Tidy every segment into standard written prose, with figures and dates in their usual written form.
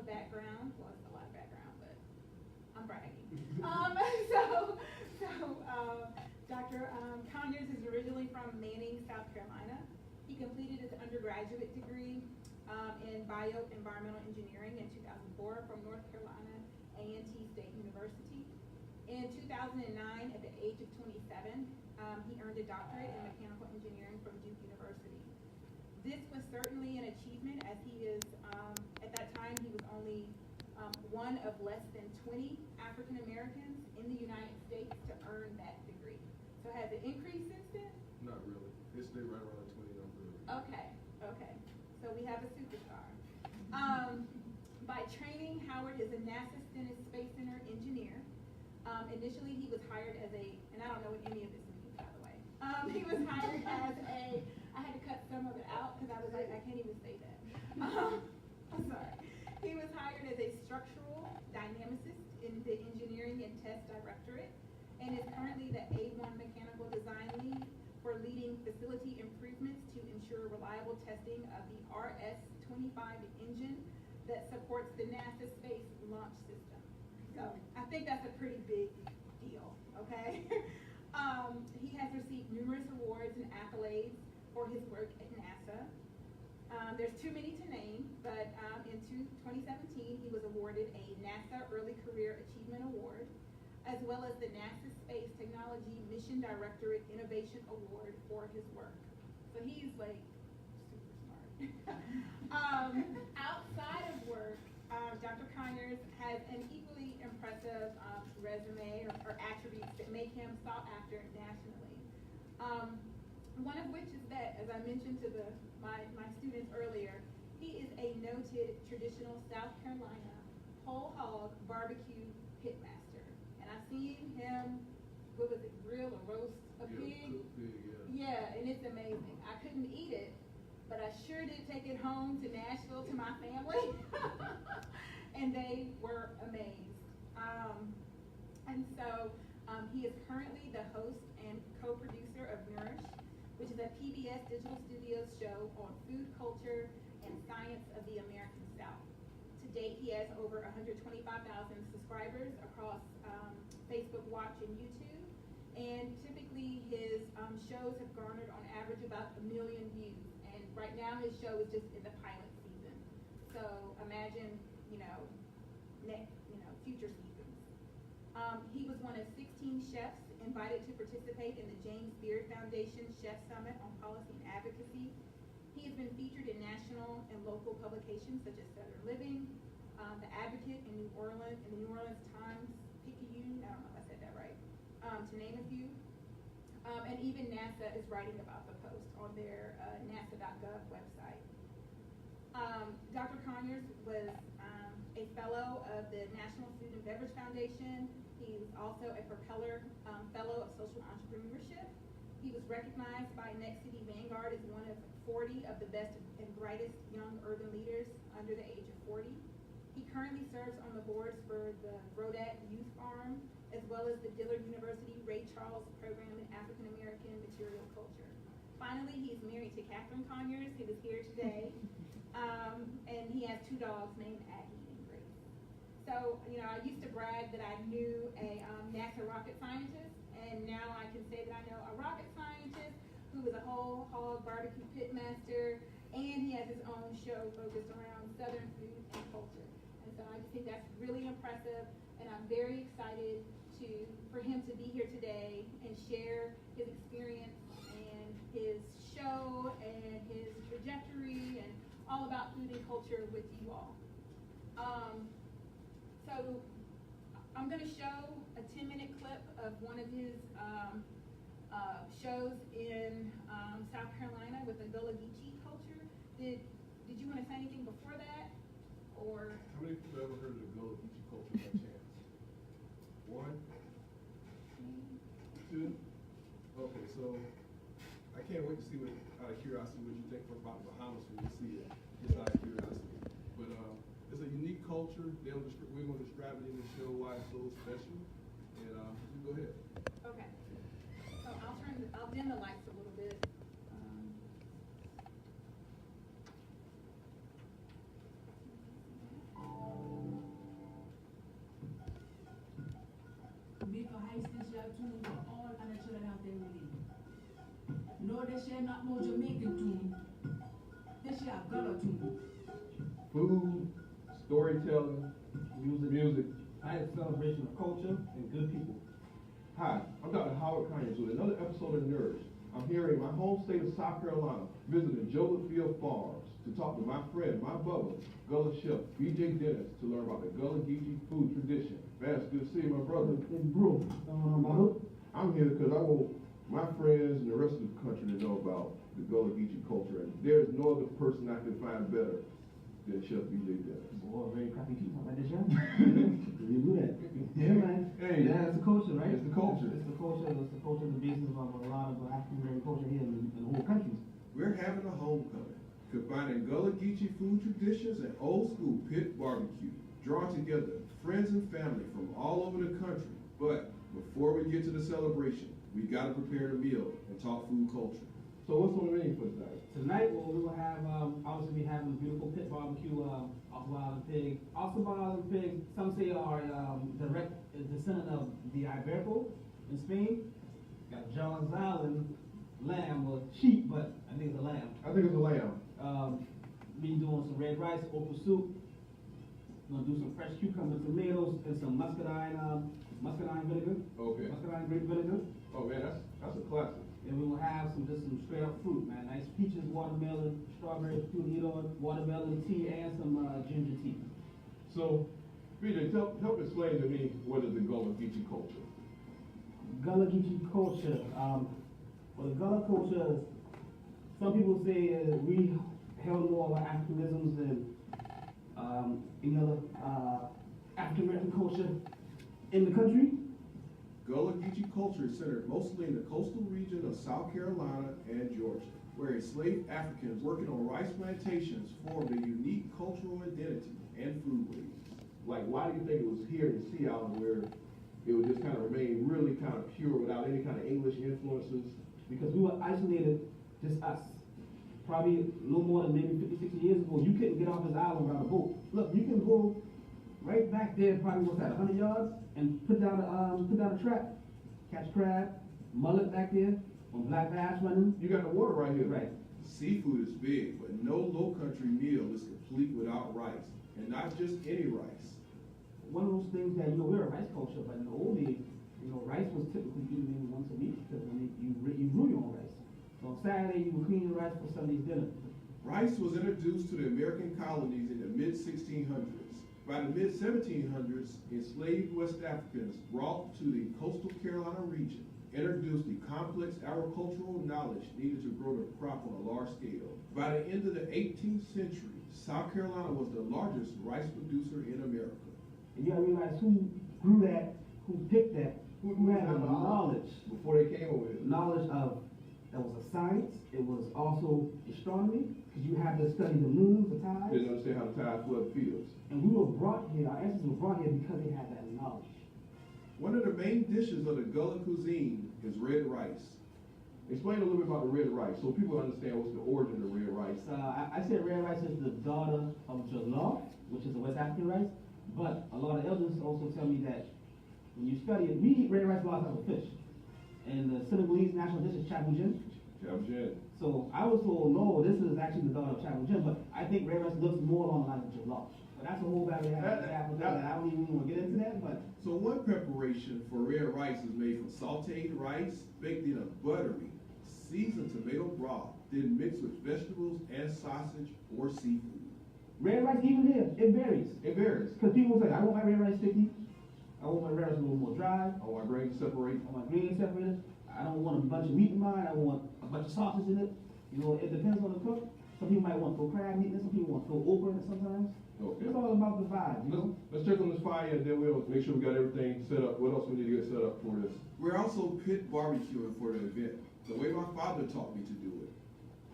of background. Well, it's a lot of background, but I'm bragging. Dr. Conyers is originally from Manning, South Carolina. He completed his undergraduate degree in bioenvironmental engineering in 2004 from North Carolina A&T State University. In 2009, at the age of 27, he earned a doctorate in mechanical engineering from Duke University. This was certainly an achievement, as he is, at that time, he was only one of less than 20 African Americans in the United States to earn that degree. So has it increased since then? Not really. It stayed right around the 20 number. Okay. So we have a superstar. By training, Howard is a NASA Stennis Space Center engineer. Initially, he was hired as and I don't know what any of this means, by the way. He was hired as I had to cut some of it out because I was like, I can't even say that. I'm sorry. He was hired as a structural dynamicist in the Engineering and Test Directorate and is currently the A1 Mechanical Design Lead for leading facility improvements to ensure reliable testing of the RS-25 engine that supports the NASA Space Launch System. So I think that's a pretty big deal, okay? He has received numerous awards and accolades for his work at NASA. There's too many to name, but in 2017, he was awarded a NASA Early Career Achievement Award, as well as the NASA Space Technology Mission Directorate Innovation Award for his work. So he's like super smart. Outside of work, Dr. Conyers has an equally impressive resume or attributes that make him sought after nationally. One of which is that, as I mentioned to my students earlier, he is a noted traditional South Carolina whole hog barbecue pitmaster. And I've seen him, what was it, grill or roast a pig? Yeah, and it's amazing. I couldn't eat it, but I sure did take it home to Nashville to my family, and they were amazed. He is currently the host and co-producer of Nourish, which is a PBS Digital Studios show on food culture and science of the American South. To date, he has over 125,000 subscribers across Facebook Watch and YouTube. And typically his shows have garnered on average about 1 million views. And right now his show is just in the pilot season. So imagine, future seasons. He was one of 16 chefs invited to participate in the James Beard Foundation Chef Summit on Policy and Advocacy. He has been featured in national and local publications such as Southern Living, The Advocate in New Orleans, and the New Orleans Times Picayune, I don't know if I said that right, to name a few. And even NASA is writing about the post on their nasa.gov website. Dr. Conyers was a fellow of the National Food and Beverage Foundation. He was also a Propeller Fellow of Social Entrepreneurship. He was recognized by Next City Vanguard as one of 40 of the best and brightest young urban leaders under the age of 40. He currently serves on the boards for the Rodat Youth Farm, as well as the Dillard University Ray Charles Program in African American Material Culture. Finally, he's married to Catherine Conyers, who is here today, and he has 2 dogs named Aggie and Grace. So, I used to brag that I knew a NASA rocket scientist, and now I can say that I know a rocket scientist who is a whole hog barbecue pitmaster, and he has his own show focused around Southern food and culture. And so I just think that's really impressive, and I'm very excited for him to be here today and share his experience and his show and his trajectory and all about food and culture with you all. So I'm going to show a 10-minute clip of one of his shows in South Carolina with the Gullah Geechee culture. Did you want to say anything before that? Or how many people have ever heard of the Gullah Geechee culture by chance? 1? 2? Okay, so I can't wait to see out of curiosity what you think about the Bahamas when you see it. Just out of curiosity. But it's a unique culture. We're going to describe it in the show why it's so special. And you go ahead. Okay. So I'll dim the lights a little bit. a tune for all and the children out there really. No, this year not no Jamaican tune. This year a Gullah tune. Food, storytelling, music. I had a celebration of culture and good people. Hi, I'm Dr. Howard Conyers with another episode of Nourish. I'm here in my home state of South Carolina, visiting Joseph Field Farms to talk to my friend, my brother, Gullah Chef B.J. Dennis, to learn about the Gullah Geechee food tradition. Man, it's good to see you, my brother. Bro, I'm here because I want my friends and the rest of the country to know about the Gullah Geechee culture, and there's no other person I can find better than Chef B.J. Dennis. boy, very crappy people like this, yeah? You do that. Yeah, man. Hey. Yeah, it's the culture, right? It's the culture. It's the culture. It's the culture, the basis of a lot of African American culture here in the whole country. We're having a homecoming, combining Gullah Geechee food traditions and old school pit barbecue, drawing together friends and family from all over the country. But before we get to the celebration, we gotta prepare the meal and talk food culture. So what's on the menu for tonight? Tonight, well, we will have, obviously we having beautiful pit barbecue, off wild pig. Also wild pig, some say are, direct descendant of the Iberico in Spain. Got John's Island lamb, or sheep, but I think it's a lamb. I think it's a lamb. We doing some red rice, okra soup. Gonna do some fresh cucumber, tomatoes, and some muscadine vinegar. Okay. Muscadine grape vinegar. Oh man, that's a classic. And we will have just some straight up fruit, man. Nice peaches, watermelon, strawberry, watermelon tea, and some ginger tea. So, BJ, help explain to me what is the Gullah Geechee culture. Gullah Geechee culture. Well, the Gullah culture, some people say we held more of our Africanisms than any other African American culture in the country. Gullah Geechee culture is centered mostly in the coastal region of South Carolina and Georgia, where enslaved Africans working on rice plantations formed a unique cultural identity and foodways. Like, why do you think it was here in the Sea Island where it would just kind of remain really kind of pure without any kind of English influences? Because we were isolated, just us. Probably no more than maybe 50, 60 years ago, you couldn't get off this island without a boat. Look, you can go right back there, probably what's that, 100 yards, and put down a trap, catch crab, mullet back there, on black bass running. You got the water right here. Right. Seafood is big, but no low country meal is complete without rice, and not just any rice. One of those things that, we're a rice culture, but in the old days, rice was typically eaten maybe once a week, because you brew your own rice. So on Saturday, you would clean your rice for Sunday's dinner. Rice was introduced to the American colonies in the mid-1600s. By the mid-1700s, enslaved West Africans brought to the coastal Carolina region introduced the complex agricultural knowledge needed to grow the crop on a large scale. By the end of the 18th century, South Carolina was the largest rice producer in America. And you gotta realize who grew that, who picked that, who had the knowledge. Before they came over here. Knowledge of, that was a science, it was also astronomy, because you had to study the moons, the tides. Didn't understand how the tides flood fields. And we were brought here, our ancestors were brought here because they had that knowledge. One of the main dishes of the Gullah cuisine is red rice. Explain a little bit about the red rice so people understand what's the origin of red rice. I said red rice is the daughter of jollof, which is a West African rice, but a lot of elders also tell me that when you study it, we eat red rice a lot of fish. And the Senegalese national dish is chaboujen. Chaboujen. So I was told, no, this is actually the daughter of chaboujen, but I think red rice looks more along the lines of jollof. But that's a whole battle I don't even want to get into that, but. So one preparation for red rice is made from sauteed rice, baked in a buttery, seasoned tomato broth, then mixed with vegetables and sausage or seafood. Red rice, even here, it varies. It varies. Because people say, I want my red rice sticky. I want my red rice a little more dry. I want my grains separated. I want my grains separated. I don't want a bunch of meat in mine. I want a bunch of sausage in it. It depends on the cook. Some people might want to throw crab meat in it. Some people want to throw okra in it sometimes. Okay. It's all about the vibe, Let's check on this fire and then we'll make sure we got everything set up. What else we need to get set up for this? We're also pit barbecuing for the event, the way my father taught me to do it.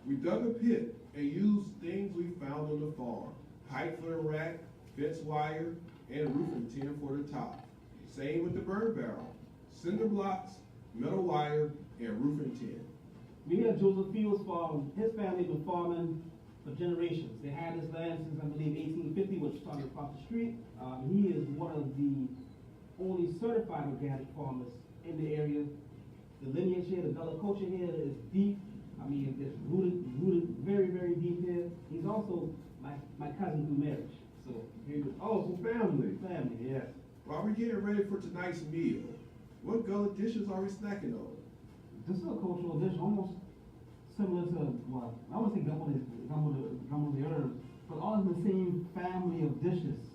We dug a pit and used things we found on the farm. Pipe for the rack, fence wire, and roofing tin for the top. Same with the burn barrel. Cinder blocks, metal wire, and roofing tin. We had Joseph Fields farm. His family been farming for generations. They had this land since, I believe, 1850, which started across the street. He is one of the only certified organic farmers in the area. The lineage here, the Gullah culture here is deep. I mean, it's rooted very, very deep here. He's also my cousin through marriage. So here we Oh, so family. family, yes. While we're getting ready for tonight's meal, what Gullah dishes are we snacking on? This is a cultural dish, almost similar to, well, I wouldn't say gumbo the herbs, but all in the same family of dishes.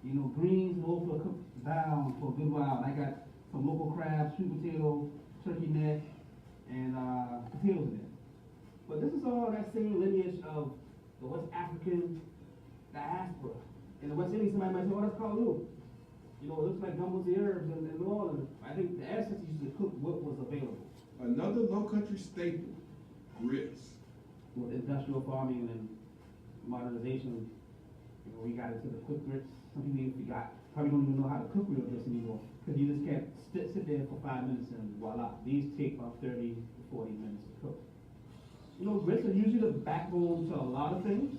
You know, greens, local cooked down for a good while. I got some local crabs, sweet potato, turkey neck, and potatoes in it. But this is all that same lineage of the West African diaspora. In the West Indies, somebody might say, oh, that's callaloo. You know, it looks like gumbo the herbs in New Orleans. I think the ancestors used to cook what was available. Another low country staple, grits. With industrial farming and modernization, you know, we got into the quick grits. Some people even probably don't even know how to cook real grits anymore, because you just can't sit there for 5 minutes and voila. These take about 30 to 40 minutes to cook. You know, grits are usually the backbone to a lot of things.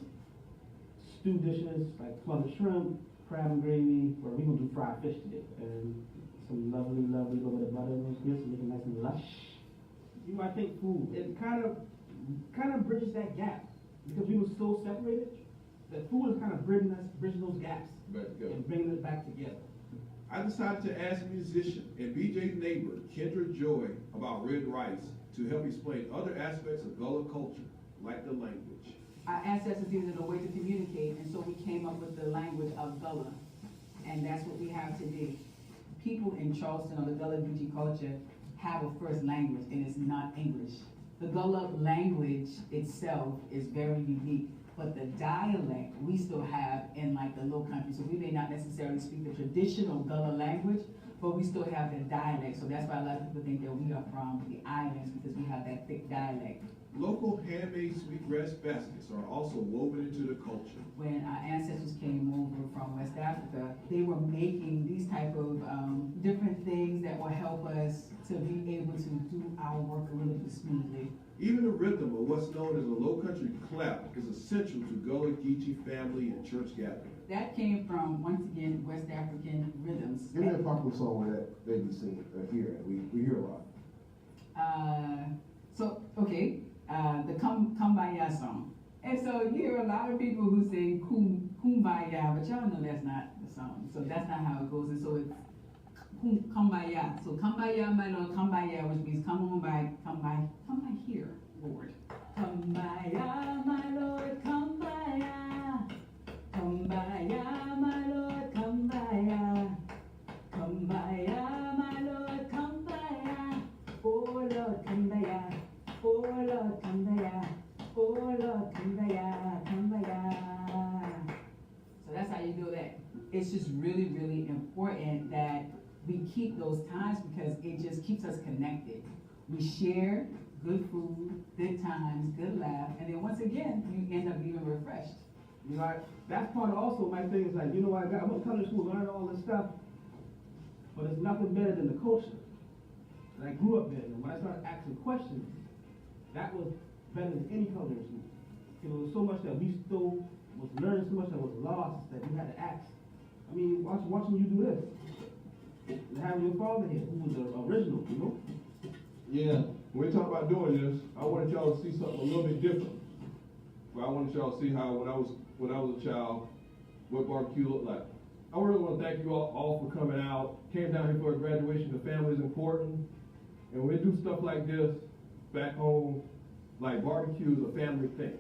Stew dishes like smothered shrimp, crab and gravy, or we're gonna do fried fish today, and some lovely little bit of butter in those grits to make it nice and lush. You might think food, it kind of bridges that gap, because we were so separated that food is kind of bridging those gaps Back together. and bringing it back together. I decided to ask musician and BJ's neighbor, Kendra Joy, about red rice to help explain other aspects of Gullah culture, like the language. Our ancestors needed a way to communicate, and so we came up with the language of Gullah, and that's what we have today. People in Charleston, or the Gullah Geechee culture, have a first language, and it's not English. The Gullah language itself is very unique, but the dialect we still have in like the Low Country, so we may not necessarily speak the traditional Gullah language, but we still have the dialect, so that's why a lot of people think that we are from the islands, because we have that thick dialect. Local handmade sweetgrass baskets are also woven into the culture. When our ancestors came over from West Africa, they were making these type of different things that will help us to be able to do our work a little bit smoothly. Even the rhythm of what's known as a low country clap is essential to Gullah Geechee family and church gathering. That came from, once again, West African rhythms. Give me a popular song that they be singing here. We hear a lot. The Kumbaya song. And so you hear a lot of people who sing Kumbaya, but y'all know that's not the song. So that's not how it goes. And so it's Kumbaya. So Kumbaya, my Lord, Kumbaya, which means come by here, Lord. Kumbaya, my Lord, Kumbaya. Kumbaya, my Lord, Kumbaya. Kumbaya, my Lord, Kumbaya. Oh Lord, Kumbaya. Oh Lord, Kumbaya. Oh Lord, Kumbaya, Kumbaya. So that's how you do that. It's just really, really important that we keep those times, because it just keeps us connected. We share good food, good times, good laugh, and then once again, you end up being refreshed. You know, that's part of also my thing is like, you know, I went to culinary school, learned all this stuff, but it's nothing better than the culture. And I grew up there, and when I started asking questions, that was better than any culinary school. You know, there's so much that we still was learning, so much that was lost that we had to ask. I mean, watching you do this, and having your father here, who was the original, you know? Yeah, when we talk about doing this, I wanted y'all to see something a little bit different. But I wanted y'all to see how when I was a child, what barbecue looked like. I really want to thank you all for coming out. Came down here for a graduation. The family is important. And when we do stuff like this back home, like barbecue is a family thing.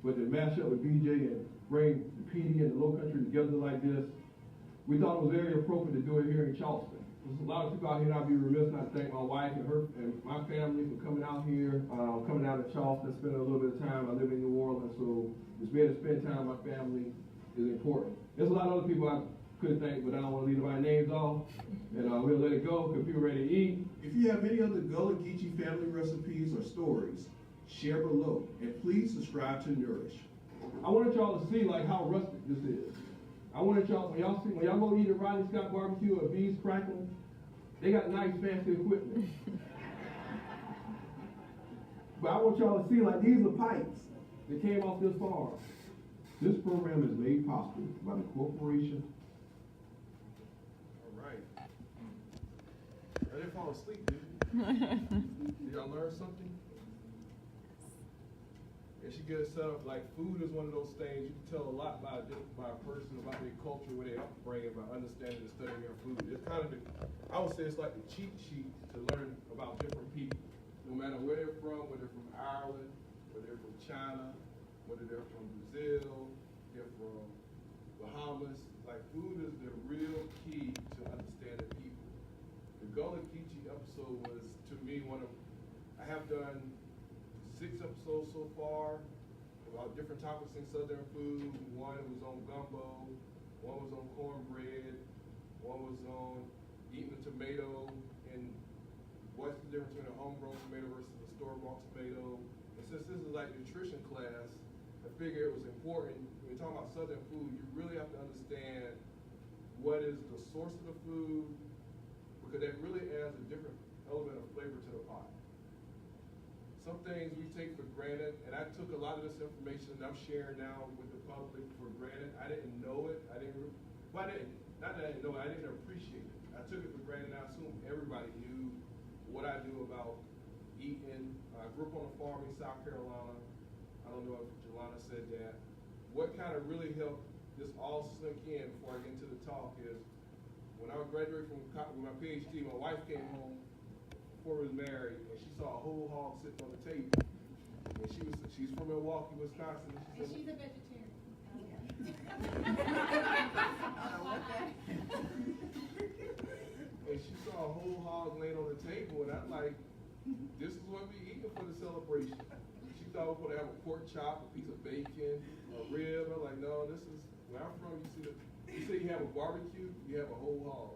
But to mash up with BJ and bring the PD and the Low Country together like this, we thought it was very appropriate to do it here in Charleston. There's a lot of people out here, and I'd be remiss not to thank my wife and her and my family for coming out here, coming out to Charleston, spending a little bit of time. I live in New Orleans, so just being able to spend time with my family is important. There's a lot of other people I could thank, but I don't want to leave my names off, and we'll let it go because people are ready to eat. If you have any other Gullah Geechee family recipes or stories, share below, and please subscribe to Nourish. I wanted y'all to see like how rustic this is. I wanted y'all, when y'all go eat at Rodney Scott Barbecue or B's Crackling, they got nice fancy equipment. But I want y'all to see like these are pipes that came off this farm. This program is made possible by the corporation. All right. I didn't fall asleep, did you? Did y'all learn something? And she gets set up like food is one of those things you can tell a lot by a person about their culture, where they upbringing, by understanding and studying their food. It's kind of I would say it's like the cheat sheet to learn about different people, no matter where they're from, whether they're from Ireland, whether they're from China, whether they're from Brazil, they're from Bahamas. Like food is the real key to understanding people. The Gullah Geechee episode was, to me, I have done 6 episodes so far about different topics in Southern food. One was on gumbo, one was on cornbread, one was on eating a tomato, and what's the difference between a homegrown tomato versus a store-bought tomato. And since this is like nutrition class, I figured it was important. When you're talking about Southern food, you really have to understand what is the source of the food, because that really adds a different element of flavor to the pot. Some things we take for granted, and I took a lot of this information that I'm sharing now with the public for granted. I didn't know it. Not that I didn't know it, I didn't appreciate it. I took it for granted, and I assumed everybody knew what I knew about eating. I grew up on a farm in South Carolina. I don't know if Jelana said that. What kind of really helped this all sink in before I get into the talk is, when I graduated from with my PhD, my wife came home before we was married, and she saw a whole hog sitting on the table. And she's from Milwaukee, Wisconsin. And she's a vegetarian. And she saw a whole hog laying on the table, and I'm like, this is what we eating for the celebration. She thought we were going to have a pork chop, a piece of bacon, a rib. I'm like, no, this is, where I'm from, you say you have a barbecue, you have a whole hog.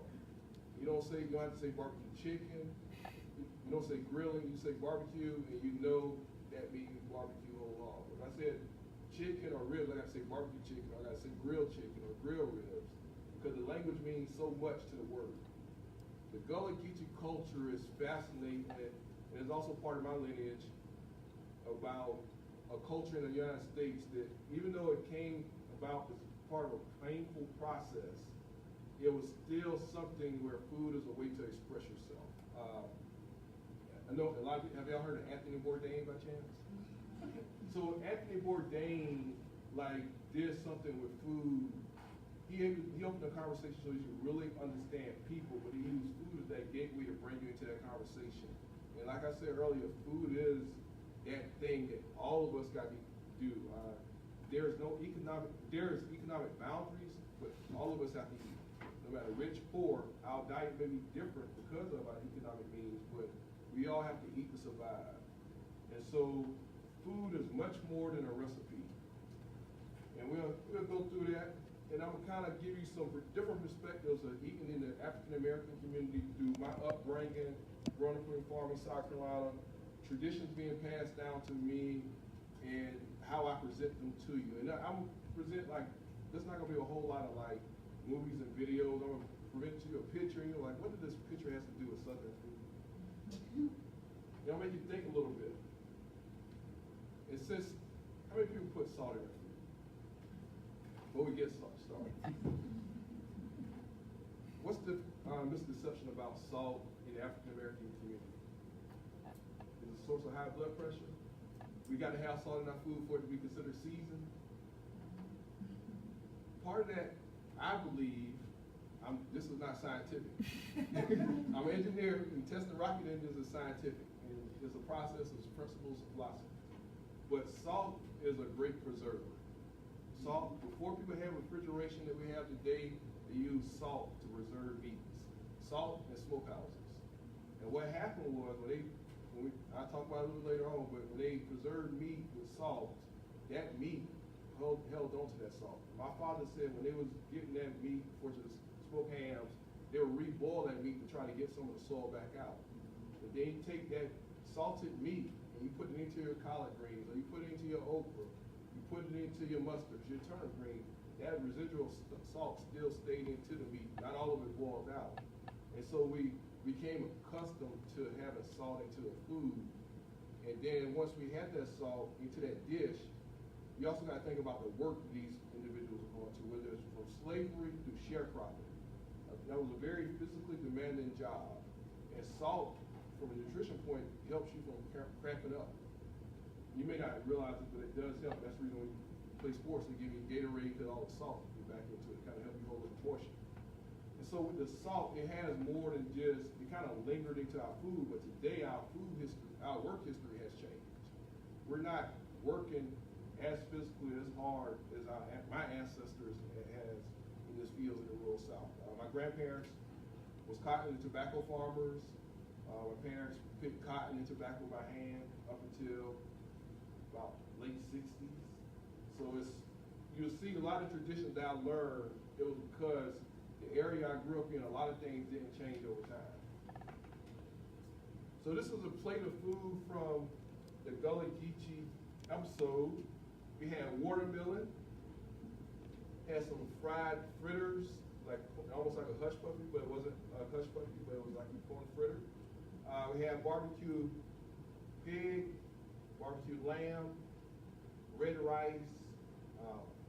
You don't have to say barbecue chicken. You don't say grilling, you say barbecue, and you know that means barbecue whole hog. If I said chicken or ribs, I gotta say barbecue chicken, or I gotta say grilled chicken or grilled ribs, because the language means so much to the word. The Gullah Geechee culture is fascinating, and it's also part of my lineage about a culture in the United States that, even though it came about as part of a painful process, it was still something where food is a way to express yourself. I know a lot of people, have y'all heard of Anthony Bourdain by chance? So Anthony Bourdain did something with food. He opened a conversation so you could really understand people, but he used food as that gateway to bring you into that conversation. And like I said earlier, food is that thing that all of us got to do. There's economic boundaries, but all of us have to eat. No matter rich, poor, our diet may be different because of our economic means, but we all have to eat to survive. And so food is much more than a recipe. And we'll go through that, and I'm gonna kind of give you some different perspectives of eating in the African American community through my upbringing, growing up in a farm in South Carolina, traditions being passed down to me, and how I present them to you. And I'm present there's not gonna be a whole lot of movies and videos. I'm gonna present you a picture, and you're like, what did this picture have to do with Southern food? It'll make you think a little bit. It says, how many people put salt in their food? Before we get started. What's the misconception about salt in the African American community? Is it a source of high blood pressure? We got to have salt in our food for it to be considered seasoned. Part of that, I believe, this is not scientific. I'm an engineer, and testing rocket engines is scientific. And it's a process of principles of philosophy. But salt is a great preserver. Salt, before people had refrigeration that we have today, they used salt to preserve meats. Salt and smokehouses. And what happened was, I'll talk about it a little later on, but when they preserved meat with salt, that meat held on to that salt. My father said when they was getting that meat for the smoked hams, they would re-boil that meat to try to get some of the soil back out. But then you take that salted meat and you put it into your collard greens, or you put it into your okra, you put it into your mustards, your turnip green, that residual salt still stayed into the meat. Not all of it boiled out. And so we became accustomed to having salt into the food. And then once we had that salt into that dish, you also got to think about the work these individuals are going to, whether it's from slavery to sharecropping. That was a very physically demanding job. And salt, from a nutrition point, helps you from cramping up. You may not realize it, but it does help. That's the reason when you play sports, they give you Gatorade, put all the salt back into it, kind of help you hold up the moisture. And so with the salt, it has more than just, it kind of lingered into our food, but today our food history, our work history has changed. We're not working as physically, as hard as my ancestors has in this fields in the rural South. My grandparents was cotton and tobacco farmers. My parents picked cotton and tobacco by hand up until about late 60s. So you'll see a lot of traditions that I learned, it was because the area I grew up in, a lot of things didn't change over time. So this is a plate of food from the Gullah Geechee episode. We had watermelon, had some fried fritters, like almost like a hush puppy, but it wasn't a hush puppy, but it was like a corn fritter. We had barbecue pig, barbecue lamb, red rice,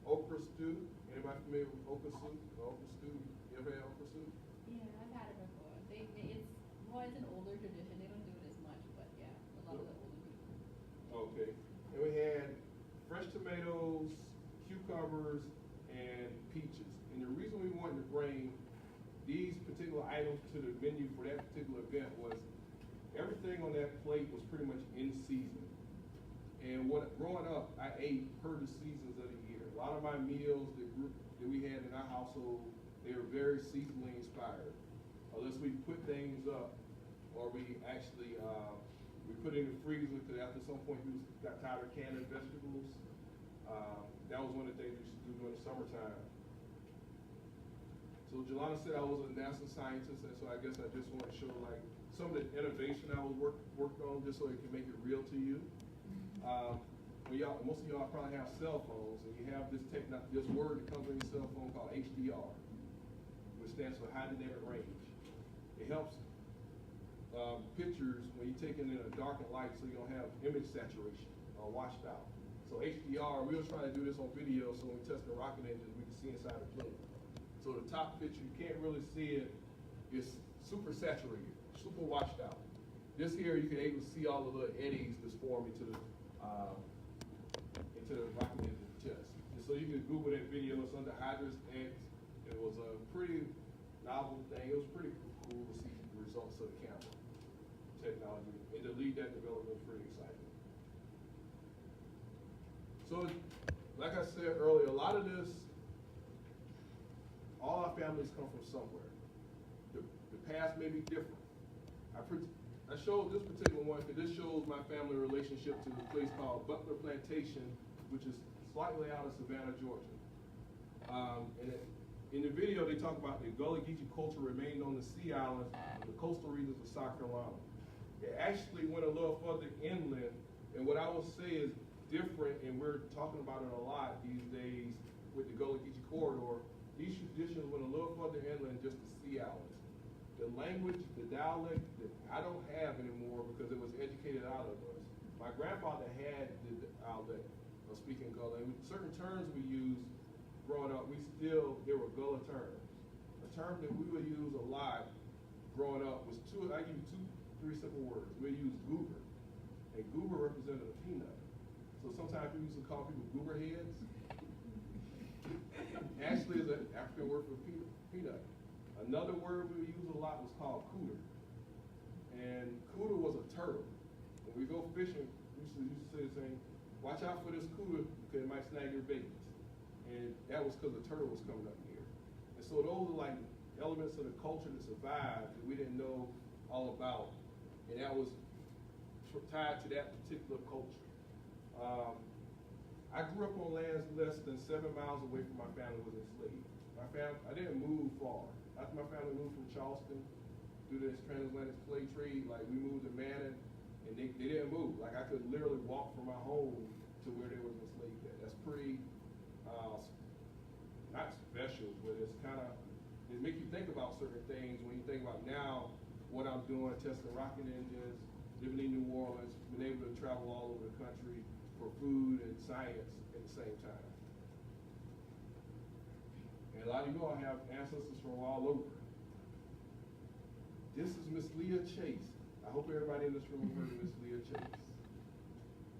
okra stew. Anybody familiar with okra soup? Okra stew. You ever had okra soup? Yeah, I've had it before. It's an older tradition. They don't do it as much, but yeah, a lot of the older people. Okay. And we had fresh tomatoes, cucumbers, and peaches. And the reason we wanted to bring these particular items to the menu for that particular event was everything on that plate was pretty much in season. And growing up, I ate per the seasons of the year. A lot of my meals that we had in our household, they were very seasonally inspired. Unless we put things up, or we actually we put it in the freezer, because after some point we got tired of canning vegetables. That was one of the things we used to do during the summertime. So Jelana said I was a NASA scientist, and so I guess I just want to show like some of the innovation I was worked on, just so it can make it real to you. Most of y'all probably have cell phones, and you have this word that comes on your cell phone called HDR, which stands for high dynamic range. It helps pictures when you're taking in a darkened light, so you don't have image saturation or washed out. So HDR, we were trying to do this on video, so when we test the rocket engines, we can see inside the plane. So the top picture, you can't really see it. It's super saturated, super washed out. This here, you can able to see all the little eddies that's formed into the rocket engine chest. And so you can Google that video. It's under Hydrus X. It was a pretty novel thing. It was pretty cool to see the results of the camera technology, and to lead that development was pretty exciting. So, like I said earlier, a lot of this, all our families come from somewhere. The past may be different. I showed this particular one because this shows my family relationship to a place called Butler Plantation, which is slightly out of Savannah, Georgia. And in the video, they talk about the Gullah Geechee culture remained on the sea islands and the coastal regions of South Carolina. It actually went a little further inland, and what I will say is different, and we're talking about it a lot these days with the Gullah Geechee corridor. These traditions went a little further inland just the sea islands. The language, the dialect that I don't have anymore because it was educated out of us. My grandfather had the dialect of speaking Gullah. And certain terms we used growing up, there were Gullah terms. A term that we would use a lot growing up was I give you three simple words. We use goober. And goober represented a peanut. So sometimes we used to call people goober heads. Actually, is an African word for peanut. Another word we use a lot was called cooter. And cooter was a turtle. When we go fishing, we used to say the same, watch out for this cooter because it might snag your babies. And that was because the turtle was coming up here. And so those are like elements of the culture that survived that we didn't know all about. And that was tied to that particular culture. I grew up on lands less than 7 miles away from my family was enslaved. I didn't move far. After my family moved from Charleston through this transatlantic slave trade, like we moved to Manning, and they didn't move. Like I could literally walk from my home to where they was enslaved at. That's pretty, not special, but it's kind of, it makes you think about certain things when you think about now what I'm doing, testing rocket engines, living in New Orleans, being able to travel all over the country for food and science at the same time. And a lot of you all have ancestors from all over. This is Miss Leah Chase. I hope everybody in this room heard of Miss Leah Chase.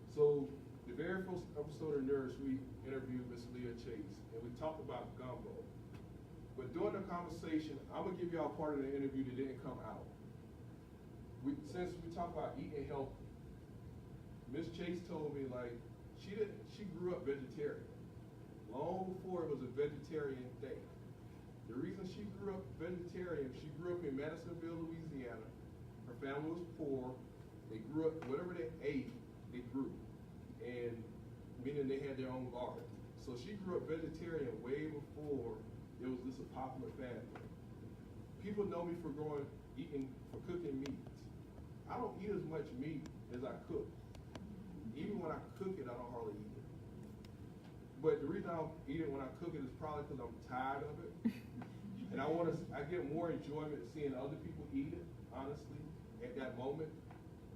So the very first episode of Nourish, we interviewed Miss Leah Chase, and we talked about gumbo. But during the conversation, I'm gonna give y'all part of the interview that didn't come out. Since we talk about eating healthy, Miss Chase told me like she grew up vegetarian. Long before it was a vegetarian thing. The reason she grew up vegetarian, she grew up in Madisonville, Louisiana. Her family was poor. They grew up, whatever they ate, they grew. And meaning they had their own garden. So she grew up vegetarian way before it was just a popular family. People know me for cooking meats. I don't eat as much meat as I cook. Even when I cook it, I don't hardly eat it. But the reason I don't eat it when I cook it is probably because I'm tired of it. And I get more enjoyment seeing other people eat it, honestly, at that moment.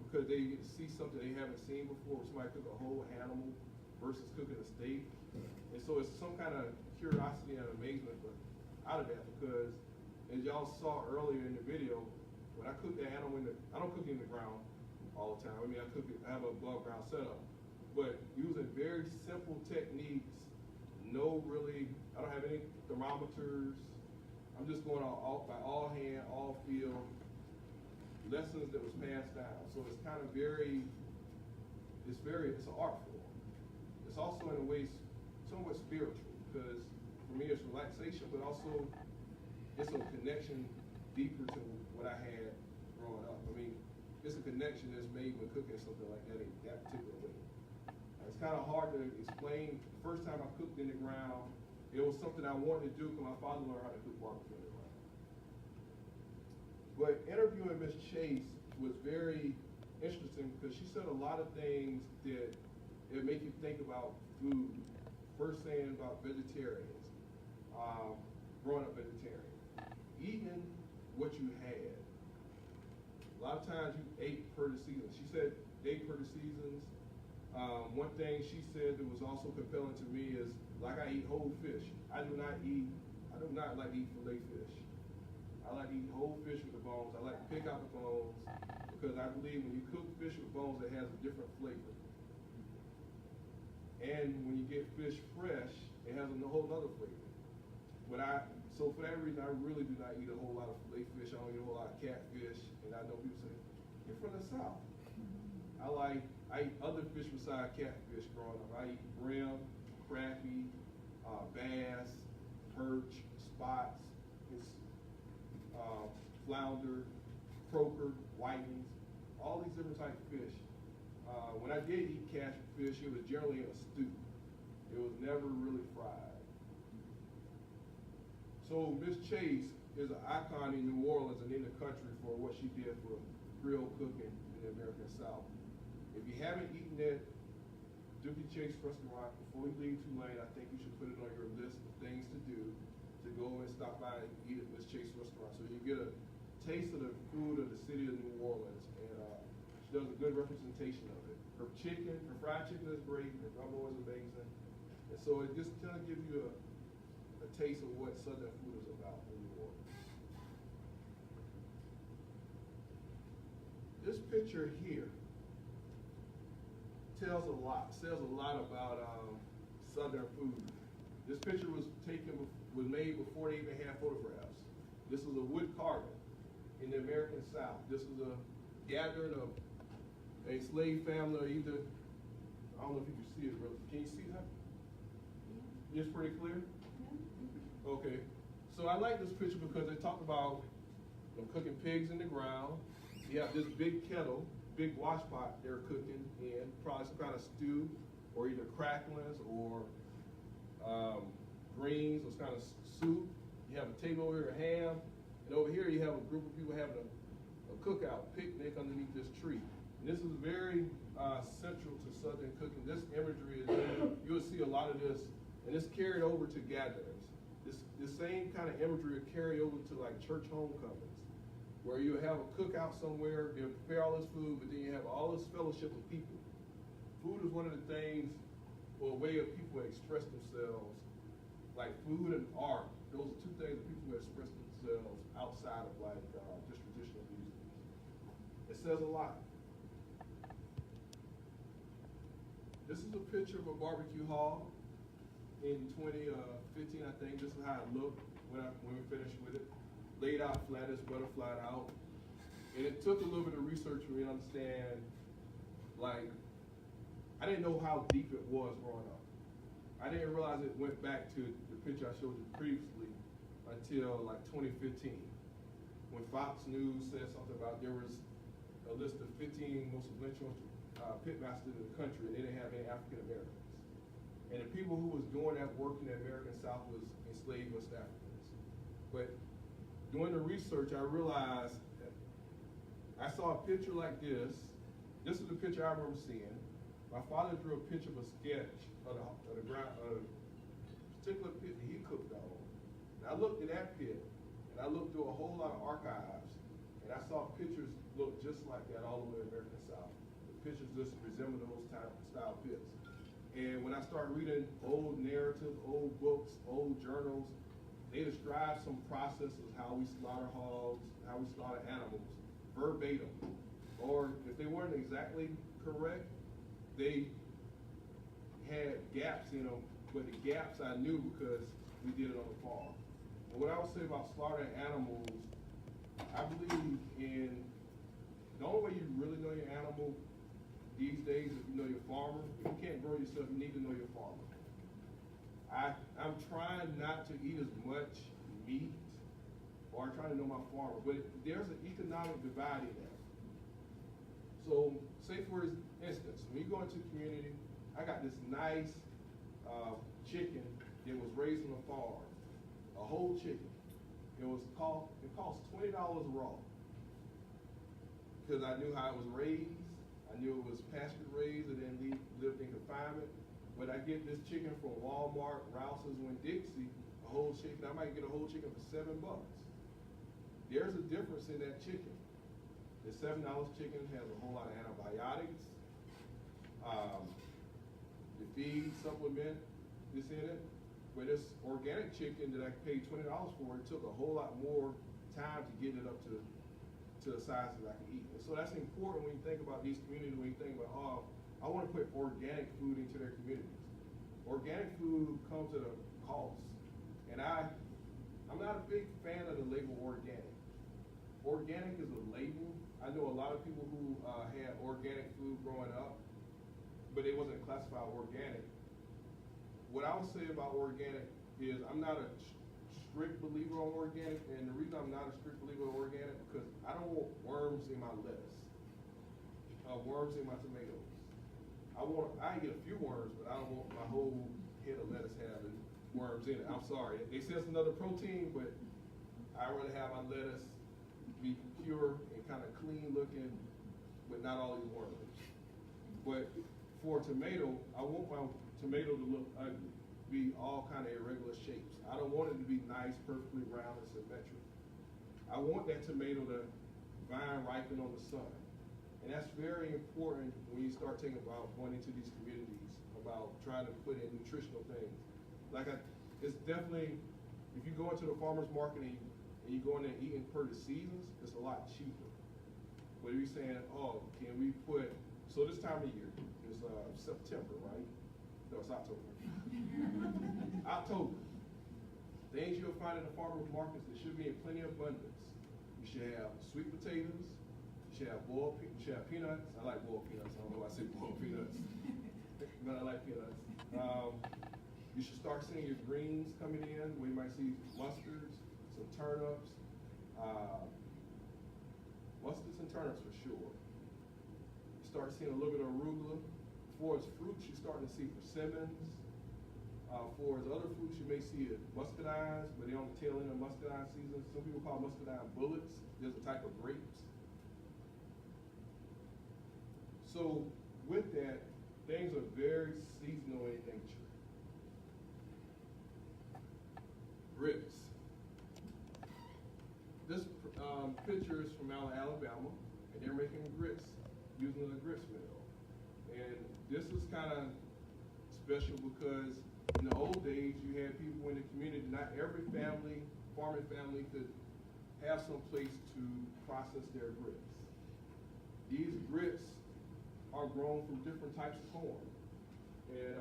Because they get to see something they haven't seen before. Somebody cook a whole animal versus cooking a steak. And so it's some kind of curiosity and amazement out of that, because as y'all saw earlier in the video, when I cook the animal I don't cook it in the ground all the time. I mean, I have a above ground setup, but using very simple techniques. I don't have any thermometers. I'm just going by all hand, all feel, lessons that was passed down. So it's kind of it's an art form. It's also in a way somewhat spiritual, because for me it's relaxation, but also it's a connection deeper to what I had growing up. I mean, it's a connection that's made when cooking something like that in that particular way. It's kind of hard to explain. The first time I cooked in the ground, it was something I wanted to do because my father learned how to cook barbecue in the ground. But interviewing Miss Chase was very interesting because she said a lot of things that it make you think about food. First saying about vegetarians, growing up vegetarian, eating what you had. A lot of times you ate per the season. She said ate per the seasons. One thing she said that was also compelling to me is, like, I eat whole fish. I do not like to eat fillet fish. I like to eat whole fish with the bones. I like to pick out the bones because I believe when you cook fish with bones, it has a different flavor. And when you get fish fresh, it has a whole other flavor. So for that reason, I really do not eat a whole lot of fillet fish. I don't eat a whole lot of catfish. And I know people say, you're from the South. I eat other fish besides catfish growing up. I eat brim, crappie, bass, perch, spots, flounder, croaker, whitings, all these different types of fish. When I did eat catfish, it was generally in a stew. It was never really fried. So Miss Chase is an icon in New Orleans and in the country for what she did for grill cooking in the American South. If you haven't eaten at Dookie Chase Restaurant before you leave Tulane, I think you should put it on your list of things to do, to go and stop by and eat at Miss Chase Restaurant, so you get a taste of the food of the city of New Orleans. And she does a good representation of it. Her fried chicken is great. Her gumbo is amazing. And so it just kind of gives you a taste of what Southern food is about in New Orleans. This picture here says a lot about Southern food. This picture was made before they even had photographs. This is a wood carving in the American South. This is a gathering of a slave family, or either, I don't know if you can see it really. Can you see that? It's pretty clear? Okay. So I like this picture because they talk about them cooking pigs in the ground. You have this big kettle, big wash pot they're cooking in, probably some kind of stew, or either cracklings or greens, or some kind of soup. You have a table over here, ham, and over here you have a group of people having a cookout, picnic underneath this tree. And this is very central to Southern cooking. This imagery you'll see a lot of this, and it's carried over to gatherings. This same kind of imagery will carry over to like church homecomings, where you have a cookout somewhere, you prepare all this food, but then you have all this fellowship of people. Food is one of the things, or a way of people express themselves, like food and art. Those are two things that people express themselves outside of like just traditional music. It says a lot. This is a picture of a barbecue hall in 2015, I think. This is how it looked when we finished with it. Laid out flat as butterflied out. And it took a little bit of research for me to understand, like, I didn't know how deep it was growing up. I didn't realize it went back to the picture I showed you previously until like 2015. When Fox News said something about there was a list of 15 most influential pitmasters in the country, and they didn't have any African Americans. And the people who was doing that work in the American South was enslaved West Africans. But doing the research, I realized that I saw a picture like this. This is the picture I remember seeing. My father drew a picture of a sketch of the ground, of a particular pit that he cooked on. And I looked at that pit, and I looked through a whole lot of archives, and I saw pictures look just like that all over the American South. The pictures just resemble those type of style pits. And when I started reading old narratives, old books, old journals, they describe some processes, how we slaughter hogs, how we slaughter animals, verbatim. Or if they weren't exactly correct, they had gaps in them, but the gaps I knew because we did it on the farm. And what I would say about slaughtering animals, I believe in the only way you really know your animal these days is if you know your farmer. If you can't grow yourself, you need to know your farmer. I'm trying not to eat as much meat, or I'm trying to know my farmer, but there's an economic divide in that. So, say for instance, when you go into a community, I got this nice chicken that was raised on a farm, a whole chicken. It cost $20 raw, because I knew how it was raised. I knew it was pasture raised and then lived in confinement. But I get this chicken from Walmart, Rouse's, Winn-Dixie, a whole chicken. I might get a whole chicken for $7. There's a difference in that chicken. The $7 chicken has a whole lot of antibiotics. The feed supplement is in it. But this organic chicken that I paid $20 for, it took a whole lot more time to get it up to the size that I can eat. And so that's important when you think about these communities, when you think about, oh, I want to put organic food into their communities. Organic food comes at a cost. And I'm not a big fan of the label organic. Organic is a label. I know a lot of people who had organic food growing up, but it wasn't classified organic. What I would say about organic is I'm not a strict believer on organic, and the reason I'm not a strict believer on organic because I don't want worms in my lettuce, worms in my tomatoes. I get a few worms, but I don't want my whole head of lettuce having worms in it. I'm sorry. They say it's another protein, but I rather have my lettuce be pure and kind of clean looking, but not all these worms. But for a tomato, I want my tomato to look ugly, be all kind of irregular shapes. I don't want it to be nice, perfectly round and symmetric. I want that tomato to vine ripen on the sun. And that's very important when you start thinking about going into these communities, about trying to put in nutritional things. It's definitely, if you go into the farmer's market and you go in there eating per the seasons, it's a lot cheaper. But if you're saying, oh, can we put, so this time of year, it's September, right? No, it's October. October. Things you'll find in the farmer's markets that should be in plenty of abundance. You should have sweet potatoes. You should have you should have peanuts. I like boiled peanuts. I don't know why I said boiled peanuts, but I like peanuts. You should start seeing your greens coming in, where you might see mustards, some turnips. Mustards and turnips for sure. You start seeing a little bit of arugula. For its fruits, you're starting to see persimmons. For its other fruits, you may see it muscadines, but they're on the tail end of muscadine season. Some people call muscadine bullets. There's a type of grapes. So with that, things are very seasonal in nature. Grits. This picture is from Alabama, and they're making grits using a grits mill. And this is kind of special because in the old days, you had people in the community, not every family, farming family, could have some place to process their grits. these grits are grown from different types of corn. And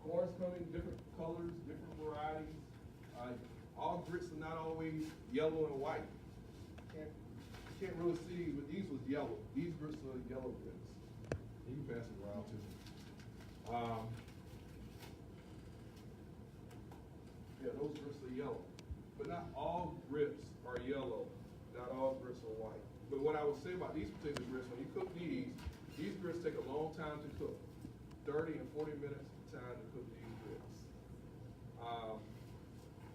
corns come in different colors, different varieties. All grits are not always yellow and white. You can't really see, but these was yellow. These grits are yellow grits. You can pass it around too. Yeah, those grits are yellow. But not all grits are yellow. Not all grits are white. But what I would say about these particular grits, when you cook these grits take a long time to cook. 30 and 40 minutes time to cook these grits.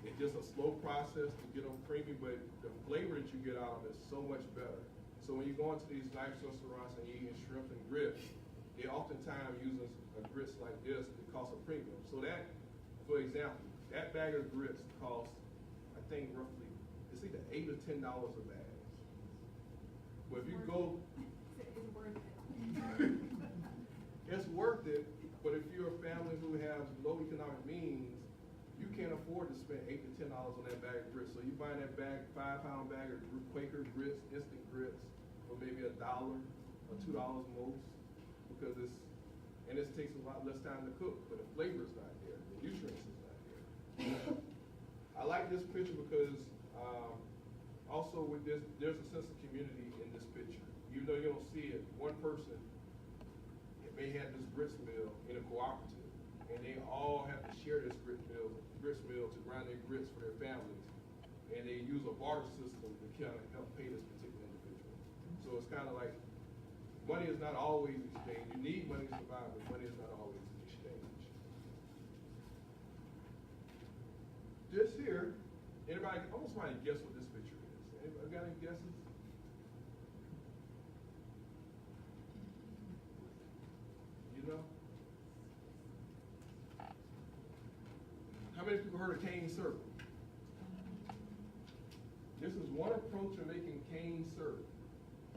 It's just a slow process to get them creamy, but the flavor that you get out of it is so much better. So when you go into these nice restaurants and you're eating shrimp and grits, they oftentimes use grits like this that cost a premium. So that, for example, that bag of grits costs, I think roughly, it's either $8 or $10 a bag. But if you go, It's worth it. it's worth it, but if you're a family who has low economic means, you can't afford to spend $8 to $10 on that bag of grits. So you buy that bag, 5-pound bag of Quaker grits, instant grits, for maybe $1 or $2 most, because it takes a lot less time to cook, but the flavor is not there, the nutrients is not there. I like this picture because also with this, there's a sense of community in this picture. Even though you don't see it, one person may have this grits mill in a cooperative, and they all have to share this grits mill to grind their grits for their families, and they use a barter system to kind of help pay this particular individual. So it's kind of like money is not always exchanged. You need money to survive, but money is not always exchanged. This here, anybody, I want somebody to guess what this picture is. Anybody got any guesses? You know? How many people heard of cane syrup? This is one approach to making cane syrup.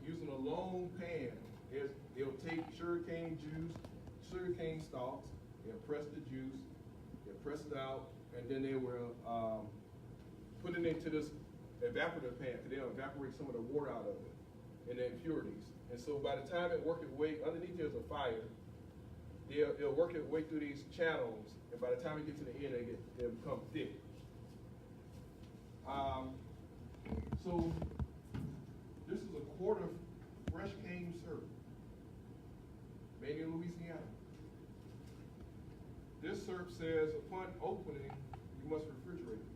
Using a long pan, they'll take sugarcane juice, sugarcane stalks, they'll press the juice, they'll press it out, and then they will put it into this evaporative pan, because they'll evaporate some of the water out of it and the impurities. And so by the time it works its way, underneath there's a fire, they'll work its way through these channels, and by the time it gets to the end, they'll become thick. So this is a quart of fresh cane syrup made in Louisiana. This syrup says upon opening, you must refrigerate it.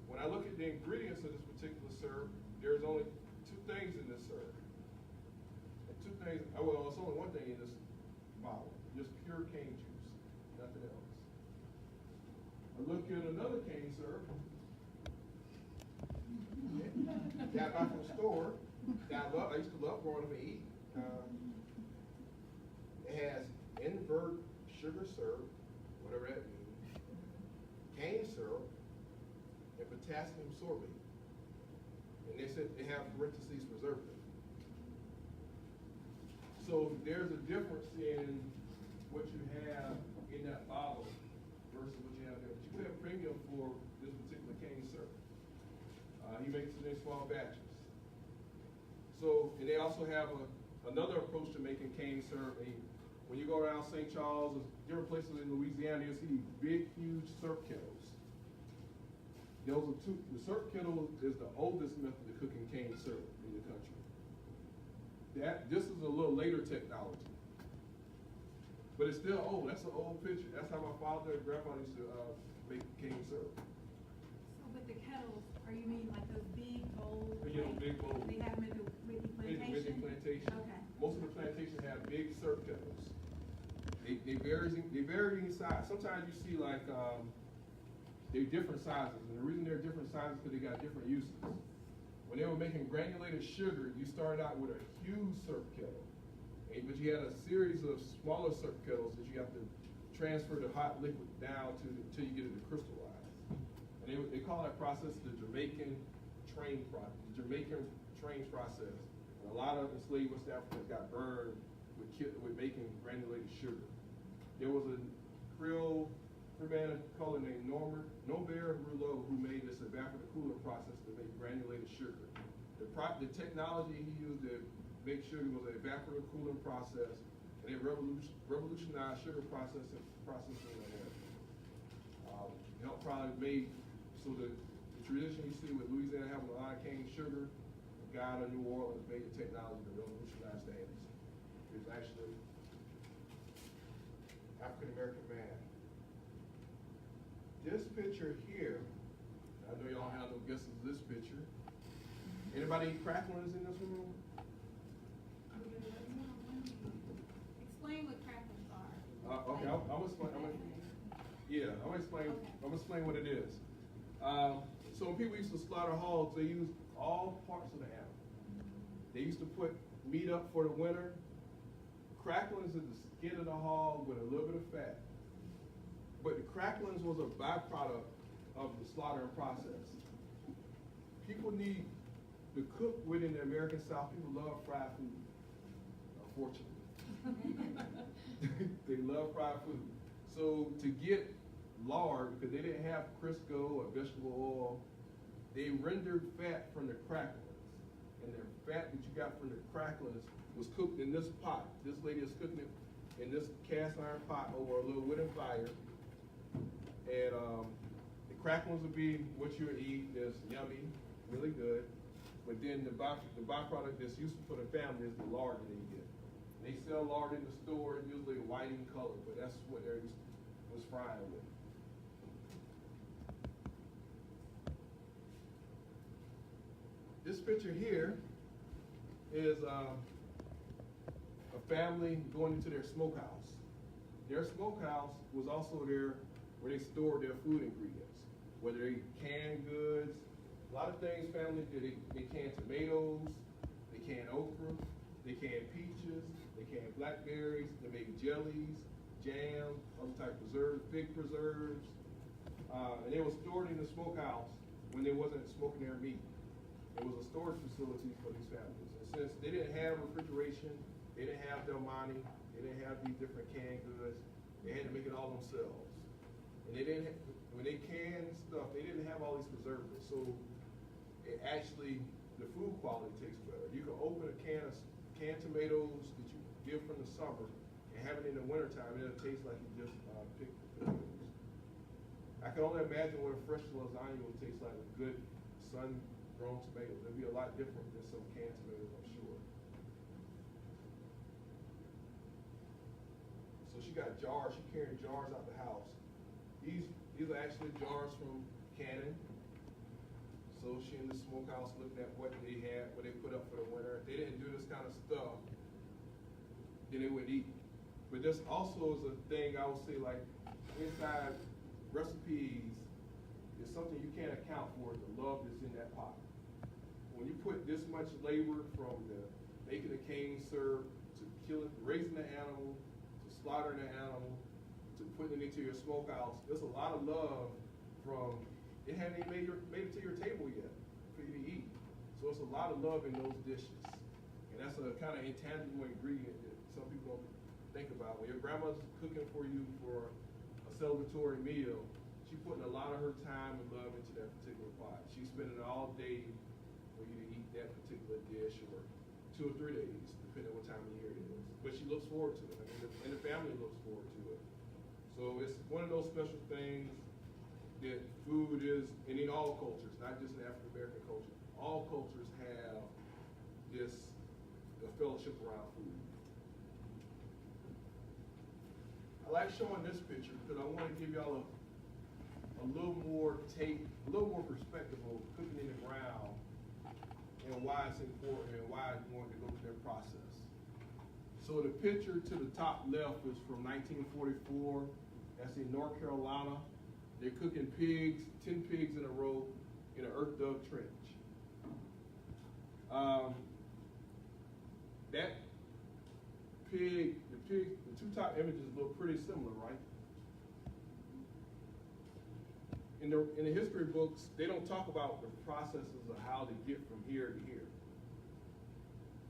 When I look at the ingredients of this particular syrup, there's only 2 things in this syrup. And 2 things, well, it's only 1 thing in this bottle, just pure cane juice, nothing else. I look at another cane syrup, that I buy from the store, that I used to love growing up and eat. It has invert sugar syrup, whatever that means, cane syrup, and potassium sorbate. And they said they have parentheses preservative. So there's a difference in what you have in that bottle versus what you have there. But you pay a premium for this particular cane syrup. He makes it in small batches. So, and they also have another approach to making cane syrup. When you go around St. Charles or different places in Louisiana, you'll see these big, huge syrup kettles. Those are the syrup kettle is the oldest method of cooking cane syrup in the country. This is a little later technology. But it's still old. That's an old picture. That's how my father and grandfather used to make cane syrup. So with the kettles, are you mean like those big bowls? You know, big bowls. They have them at the Whitney Plantation? Plantation. Okay. Most of the plantations have big syrup kettles. They vary in size. Sometimes you see like they're different sizes, and the reason they're different sizes is because they got different uses. When they were making granulated sugar, you started out with a huge syrup kettle, but you had a series of smaller syrup kettles that you have to transfer the hot liquid down to until you get it to crystallize. And they call that process the Jamaican train process. The Jamaican train process. And a lot of enslaved West Africans got burned with making granulated sugar. There was a Creole man of color named Norbert Rouleau who made this evaporative cooling process to make granulated sugar. The technology he used to make sugar was an evaporative cooling process, and it revolutionized sugar processing in America. Helped probably made, so the tradition you see with Louisiana having a lot of cane sugar, the guy out of New Orleans made the technology to revolutionize the industry. He was actually African-American man. This picture here, I know y'all have no guesses of this picture. Anybody eat cracklings in this room? Explain what cracklings are. Okay, I'm gonna explain. I'm gonna explain what it is. So when people used to slaughter hogs, they used all parts of the animal. They used to put meat up for the winter. Cracklings is the skin of the hog with a little bit of fat. But the cracklings was a byproduct of the slaughtering process. People need to cook within the American South. People love fried food, unfortunately. They love fried food. So to get lard, because they didn't have Crisco or vegetable oil, they rendered fat from the cracklings. And the fat that you got from the cracklings was cooked in this pot. This lady is cooking it in this cast iron pot over a little wooden fire. And the cracklings would be what you would eat. That's yummy, really good. But then the byproduct that's useful for the family is the lard that they get. They sell lard in the store, usually white in color, but that's what they was frying with. This picture here is a family going into their smokehouse. Their smokehouse was also there where they stored their food ingredients, whether they canned goods. A lot of things families do. They can tomatoes, they can okra, they can peaches, they can blackberries, they make jellies, jam, other type of preserves, fig preserves. And they were stored in the smokehouse when they wasn't smoking their meat. It was a storage facility for these families. And since they didn't have refrigeration, they didn't have Del Monte, they didn't have these different canned goods, they had to make it all themselves. And they didn't have, when they canned stuff, they didn't have all these preservatives. So it actually, the food quality tastes better. You can open a can of canned tomatoes that you get from the summer and have it in the wintertime, and it'll taste like you just picked the tomatoes. I can only imagine what a fresh lasagna would taste like with good sun-grown tomatoes. It'd be a lot different than some canned tomatoes, I'm sure. So she got jars, she carrying jars out the house. These are actually jars from Cannon. So she in the smokehouse looking at what they had, what they put up for the winter. If they didn't do this kind of stuff, then they wouldn't eat. But this also is a thing I would say, like inside recipes is something you can't account for, the love that's in that pot. When you put this much labor from the making the cane syrup, to killing, raising the animal, to slaughtering the animal, to putting it into your smokehouse, there's a lot of love from, it hadn't even made it to your table yet for you to eat. So it's a lot of love in those dishes. And that's a kind of intangible ingredient that some people don't think about. When your grandma's cooking for you for a celebratory meal, she's putting a lot of her time and love into that particular pot. She's spending all day for you to eat that particular dish, or 2 or 3 days, depending on what time of year it is. But she looks forward to it, and the family looks forward to it. So it's one of those special things that food is, and in all cultures, not just in African American culture, all cultures have this fellowship around food. I like showing this picture because I want to give y'all a little more perspective of cooking in the ground and why it's important and why I wanted to go through that process. So the picture to the top left is from 1944. That's in North Carolina. They're cooking pigs, 10 pigs in a row in an earth dug trench. That pig, the 2 top images look pretty similar, right? In the history books, they don't talk about the processes of how to get from here to here.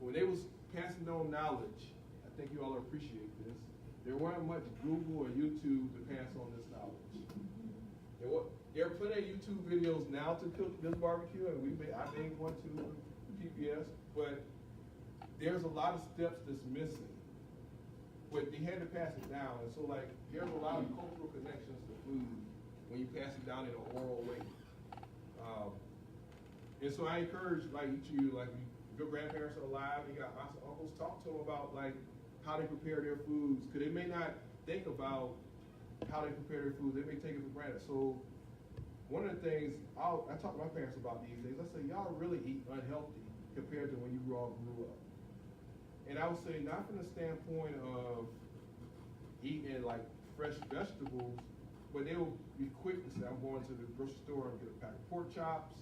When they was passing on knowledge, I think you all appreciate this, there weren't much Google or YouTube to pass on this knowledge. There are plenty of YouTube videos now to cook this barbecue, and I made one too, PBS, but there's a lot of steps that's missing. But they had to pass it down, and so like there's a lot of cultural connections to food when you pass it down in an oral way. And so I encourage like each of you, like if your grandparents are alive, you got aunts and uncles, talk to them about like how they prepare their foods, because they may not think about how they prepare their foods. They may take it for granted. So one of the things I talk to my parents about these days, I say y'all really eat unhealthy compared to when you all grew up. And I would say not from the standpoint of eating like fresh vegetables, but they will be quick to say, I'm going to the grocery store and get a pack of pork chops.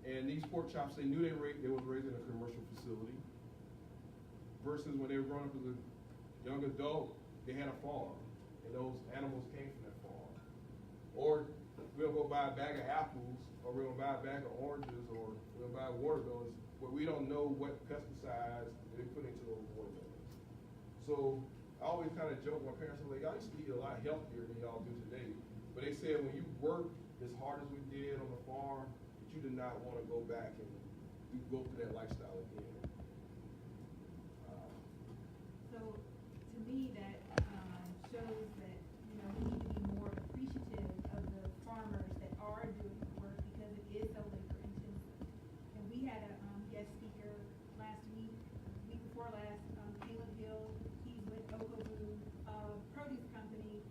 And these pork chops, they knew they was raised in a commercial facility. Versus when they were growing up as a young adult, they had a farm, and those animals came from that farm. Or we'll go buy a bag of apples, or we'll buy a bag of oranges, or we'll buy watermelons, but we don't know what pesticides they put into those watermelons. So I always kind of joke, my parents were like, y'all used to eat a lot healthier than y'all do today. But they said when you work as hard as we did on the farm, that you did not want to go back and go through that lifestyle again. So to me, that shows that, you know, we need to be more appreciative of the farmers that are doing the work, because it is so labor intensive. And we had a guest speaker last week before last, Caleb Hill. He's with Okaboo Produce Company,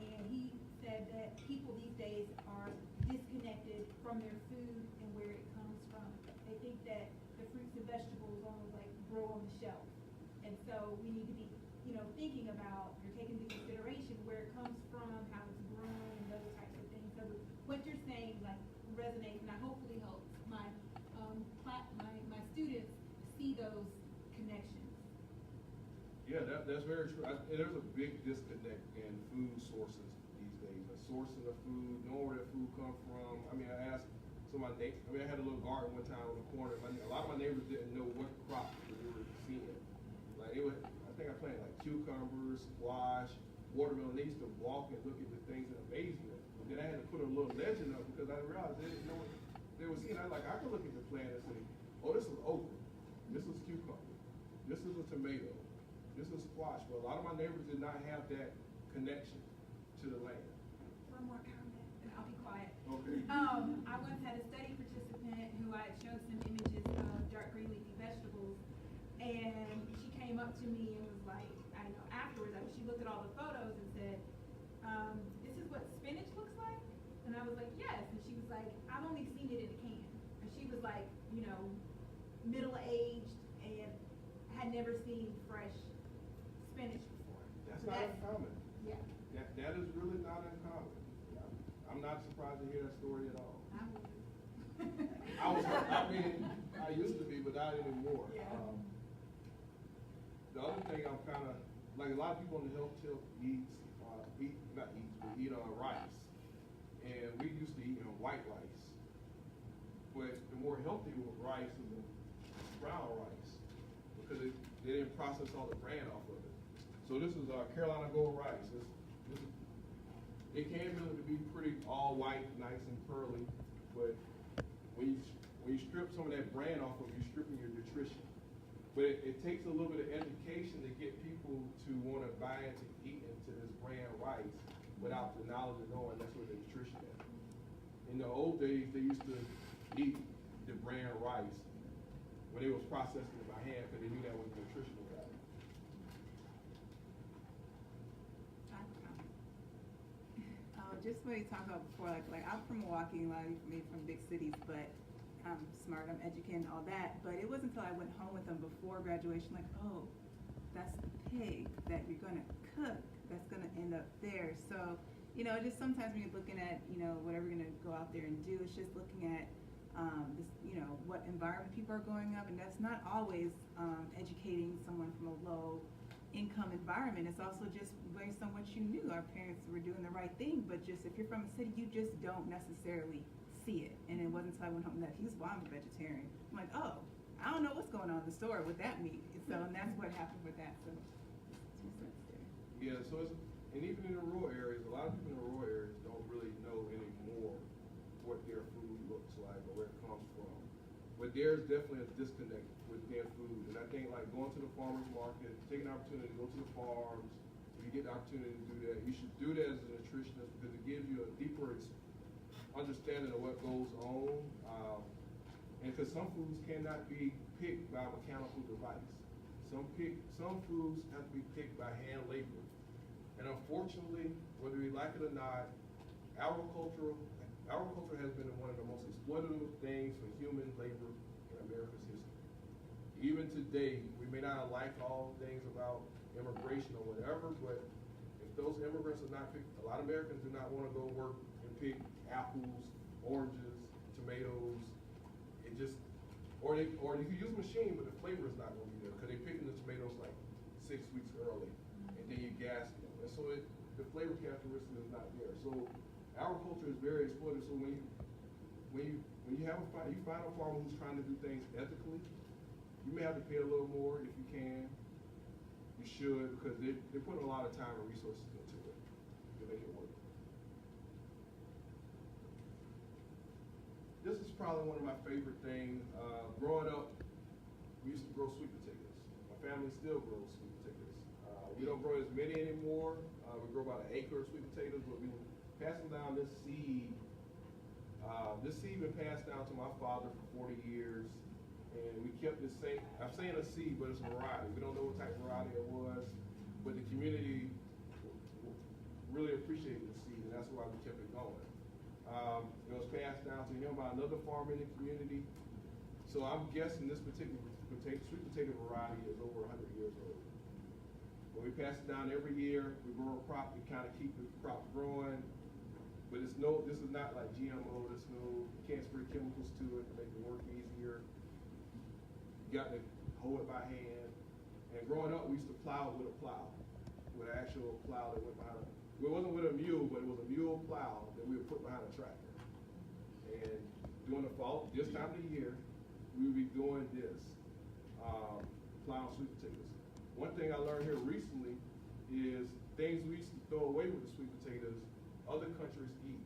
and he said that people these days are disconnected from their food and where it comes from. They think that the fruits and vegetables almost like grow on the shelf. And so we need to be, you know, thinking about or taking into consideration where it comes from, how it's grown, and those types of things. So what you're saying like resonates, and I hopefully helps my my students see those connections. Yeah, that's very true. And there's a big disconnect in food sources these days. The sourcing of food, knowing where that food comes from. I mean, I asked some of my neighbors. I mean, I had a little garden one time on the corner. A lot of my neighbors didn't know what crops they were seeing. Like I think I planted like cucumbers, squash, watermelon. They used to walk and look at the things in amazement. And then I had to put a little legend up because I realized they didn't know what they were seeing. I could look at the plant and say, oh, this is okra, this is cucumber, this is a tomato, this is squash. But a lot of my neighbors did not have that connection to the land. One more comment, and I'll be quiet. Okay. I once had a study participant who I showed some images of dark green leafy vegetables, and she came up to me and was like, I know afterwards, she looked at all the photos and said, this is what spinach looks like? And I was like, yes. And she was like, I've only seen it in a can. And she was like, you know, middle-aged and had never seen fresh spinach before. That's So not uncommon. Yeah. That is really not uncommon. I'm not surprised to hear that story at all. I used to be, but not anymore. Yeah. The other thing I'm kind of, like a lot of people on the health tip eat rice. And we used to eat white rice. But the more healthy rice is the brown rice, because they didn't process all the bran off of it. So this is Carolina Gold rice. It can really be pretty all white, nice and pearly, but when you strip some of that bran off of it, you're stripping your nutrition. But it takes a little bit of education to get people to want to buy into eat into this bran rice without the knowledge of knowing that's where the nutrition is. In the old days, they used to eat the bran rice when they was processing it by hand because they knew that was nutritional value. Just what you talked about before, like I'm from Milwaukee, a lot of you from me from big cities, but I'm smart, I'm educated, all that. But it wasn't until I went home with them before graduation, like, oh, that's the pig that you're gonna cook, that's gonna end up there. So, you know, just sometimes when you're looking at, you know, whatever you're gonna go out there and do, it's just looking at this, you know, what environment people are going up, and that's not always educating someone from a low income environment. It's also just based on what you knew. Our parents were doing the right thing, but just if you're from a city, you just don't necessarily see it. And it wasn't until I went home that I'm a vegetarian. I'm like, oh, I don't know what's going on in the store with that meat. So, and that's what happened with that. So, 2 cents there. Yeah, so and even in the rural areas, a lot of people in the rural areas don't really know anymore what their food looks like or where it comes from. But there's definitely a disconnect with their food. And I think like going to the farmer's market, taking an opportunity to go to the farms, if you get the opportunity to do that, you should do that as a nutritionist because it gives you a deeper understanding of what goes on. And because some foods cannot be picked by a mechanical device. Some foods have to be picked by hand labor. And unfortunately, whether we like it or not, agriculture has been one of the most exploitative things for human labor in America's history. Even today, we may not like all things about immigration or whatever, but if those immigrants are not picked, a lot of Americans do not want to go work and pick apples, oranges, tomatoes. Or you can use a machine, but the flavor is not going to be there because they're picking the tomatoes like 6 weeks early, and then you gas them, and so the flavor characteristic is not there. So agriculture is very exploitative. So when you find a farmer who's trying to do things ethically, you may have to pay a little more if you can. You should because they're putting a lot of time and resources into it to make it work. This is probably one of my favorite things. Growing up, we used to grow sweet potatoes. My family still grows sweet potatoes. We don't grow as many anymore. We grow about 1 acre of sweet potatoes, but we were passing down this seed. This seed been passed down to my father for 40 years, and we kept this same. I'm saying a seed, but it's a variety. We don't know what type of variety it was, but the community really appreciated the seed, and that's why we kept it going. It was passed down to him by another farmer in the community. So I'm guessing this particular sweet potato variety is over 100 years old. When we pass it down every year, we grow a crop, we kind of keep the crop growing. But this is not like GMO, you can't spray chemicals to it to make the work easier. You got to hoe it by hand. And growing up, we used to plow with an actual plow that went behind it. It wasn't with a mule, but it was a mule plow that we would put behind a tractor. And during the fall, this time of the year, we would be doing this, plowing sweet potatoes. One thing I learned here recently is things we used to throw away with the sweet potatoes, other countries eat.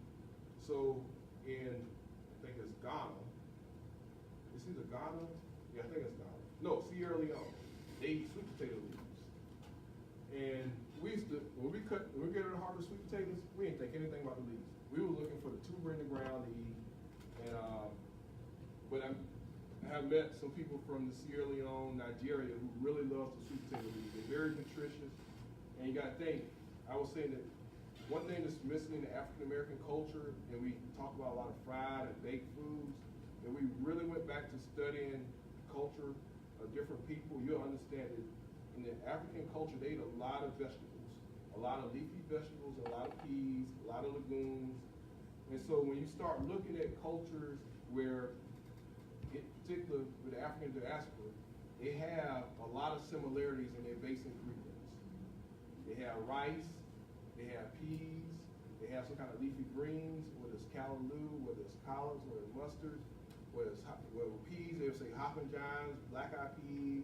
So in, I think it's Ghana, it's either Ghana? Yeah, I think it's Ghana. No, Sierra Leone. They eat sweet potato leaves. And we used to, when we get to harvest sweet potatoes, we didn't think anything about the leaves. We were looking for the tuber in the ground to eat. And, but I have met some people from the Sierra Leone, Nigeria, who really love the sweet potato leaves. They're very nutritious. And you got to think, I was saying that one thing that's missing in the African American culture, and we talk about a lot of fried and baked foods, and we really went back to studying the culture of different people, you'll understand that in the African culture, they ate a lot of vegetables, a lot of leafy vegetables, a lot of peas, a lot of legumes. And so when you start looking at cultures where, in particular with the African diaspora, they have a lot of similarities in their base ingredients. They have rice, they have peas, they have some kind of leafy greens, whether it's callaloo, whether it's collards, whether it's mustard, whether it's peas, they'll say hoppin' johns, black-eyed peas.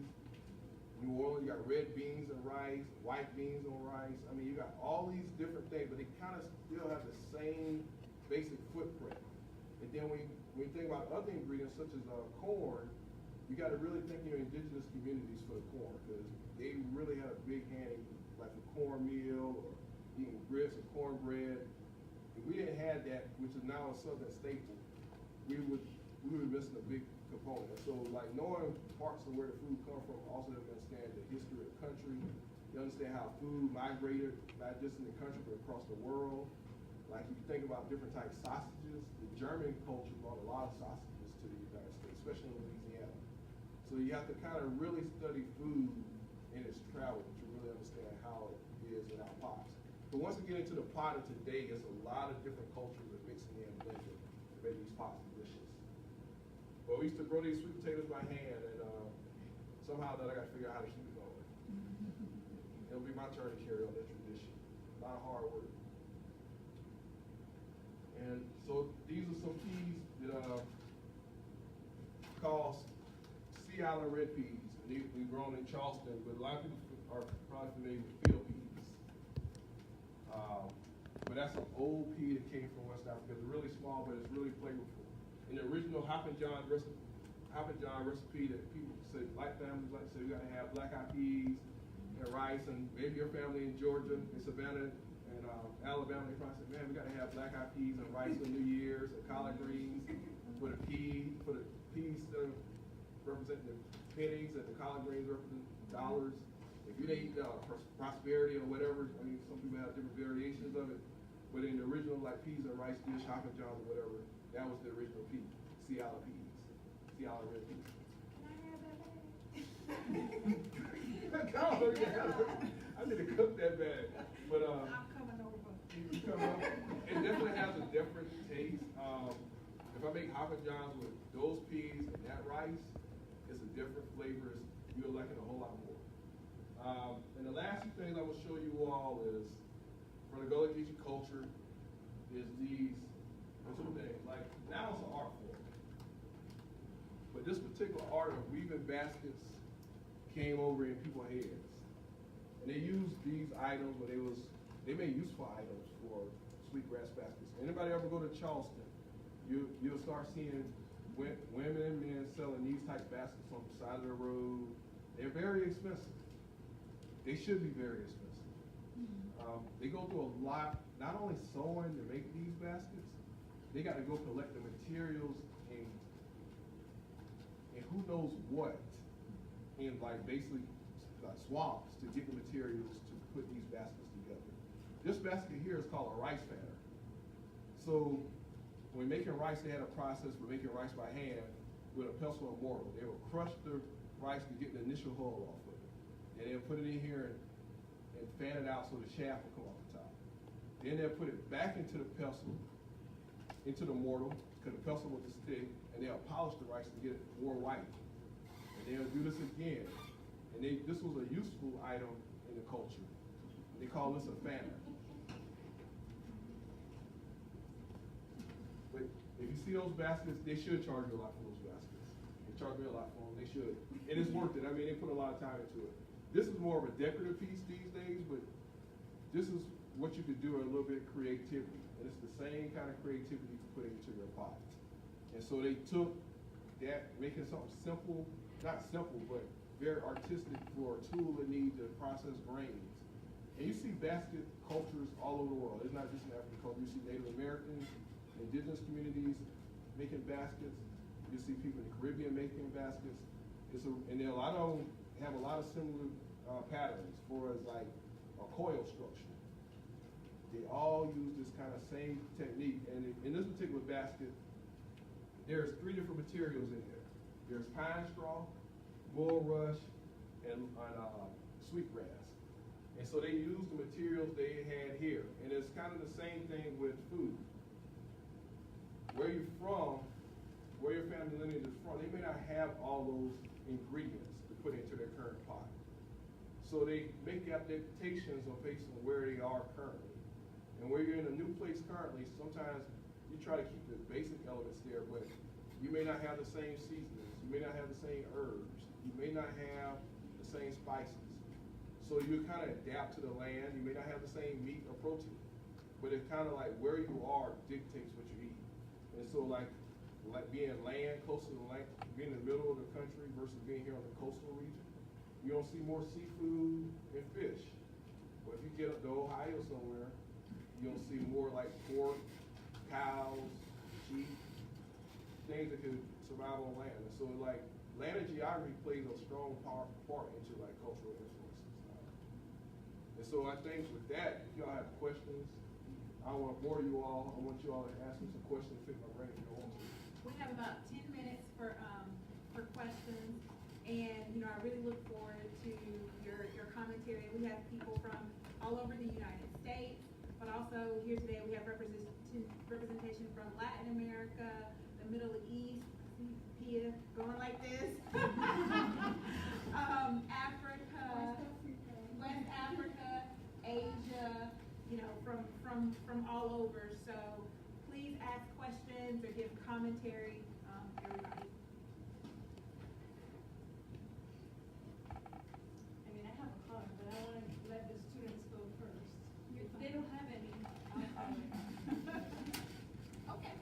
New Orleans, you got red beans and rice, white beans on rice. I mean, you got all these different things, but they kind of still have the same basic footprint. And then when you think about other ingredients such as corn, you got to really think of your indigenous communities for the corn because they really had a big hand in like a cornmeal or eating grits or cornbread. If we didn't have that, which is now a southern staple, we would be missing a big component. So like knowing parts of where the food comes from also helps you understand the history of the country. You understand how food migrated not just in the country but across the world. Like if you think about different types of sausages, the German culture brought a lot of sausages to the United States, especially in Louisiana. So you have to kind of really study food in its travel to really understand how it is in our pots. But once we get into the pot of today, it's a lot of different cultures that mixing in and blending to make these pots delicious. But we used to grow these sweet potatoes by hand, and somehow that I got to figure out how to keep it going. It'll be my turn to carry on that tradition. A lot of hard work. And so these are some peas that called Sea Island red peas. We've grown in Charleston, but a lot of people are probably familiar with field peas. But that's an old pea that came from West Africa. It's really small, but it's really flavorful. In the original Hoppin' John Papa John recipe that people say, black families like to say, we gotta have black eyed peas and rice, and maybe your family in Georgia, in Savannah, and Alabama, they probably say, man, we gotta have black eyed peas and rice for New Year's, and collard greens for the peas that represent the pennies, and the collard greens represent dollars. If you eat prosperity or whatever, I mean, some people have different variations of it, but in the original, like peas and rice dish, Papa John's or whatever, that was the original pea, Ciala peas. Ciala red peas. I need to cook that bag. But I'm coming over. you come up, it definitely has a different taste. If I make Papa John's with those peas and that rice, it's a different flavor. You'll like it a whole lot more. And the last two things I will show you all is from the Gullah Geechee culture is these two things. Like now it's an art form, but this particular art of weaving baskets came over in people's heads, and they used these items when they made useful items for sweetgrass baskets. Anybody ever go to Charleston, you'll start seeing women and men selling these type baskets on the side of the road. They're very expensive. They should be very expensive. They go through a lot, not only sewing to make these baskets, they got to go collect the materials and who knows what, in like basically swamps to get the materials to put these baskets together. This basket here is called a rice fanner. So when making rice, they had a process for making rice by hand with a pestle and mortar. They would crush the rice to get the initial hull off of it, and then put it in here and fan it out so the shaft will come off the top. Then they'll put it back into the pestle, into the mortar, because the pestle with the stick, and they'll polish the rice to get it more white. And they'll do this again. And this was a useful item in the culture. They call this a fanner. But if you see those baskets, they should charge you a lot for those baskets. They charge me a lot for them, they should. And it's worth it. I mean, they put a lot of time into it. This is more of a decorative piece these days, but this is what you could do a little bit of creativity. And it's the same kind of creativity you can put into your pot. And so they took that, making something simple, not simple, but very artistic for a tool they need to process grains. And you see basket cultures all over the world. It's not just an African culture. You see Native Americans, indigenous communities making baskets. You see people in the Caribbean making baskets. And then a lot of them have a lot of similar patterns for as like a coil structure. They all use this kind of same technique. And in this particular basket, there's 3 different materials in there. There's pine straw, bulrush, and sweetgrass. And so they use the materials they had here. And it's kind of the same thing with food. Where you're from, where your family lineage is from, they may not have all those ingredients to put into their current pot. So they make adaptations based on where they are currently. And where you're in a new place currently, sometimes you try to keep the basic elements there, but you may not have the same seasonings. You may not have the same herbs. You may not have the same spices. So you kind of adapt to the land. You may not have the same meat or protein, but it's kind of like where you are dictates what you eat. And so like being land, close to the land, being in the middle of the country versus being here on the coastal region, you don't see more seafood and fish. But if you get up to Ohio somewhere, you'll see more like pork, cows, sheep, things that could survive on land. And so like land and geography plays a strong part into like cultural influences. And so I think with that, if y'all have questions, I don't want to bore you all. I want you all to ask me some questions, pick my brain if you want to. We have about 10 minutes for questions, and I really look forward to your commentary. We have people from all over the United States, but also here today we have representation from Latin America, the Middle East, Pia going like this, Africa, West Africa, Asia, from all over. So please ask questions or give commentary, everybody. I mean, I have a comment, but I want to let the students go first. They don't have any. Okay.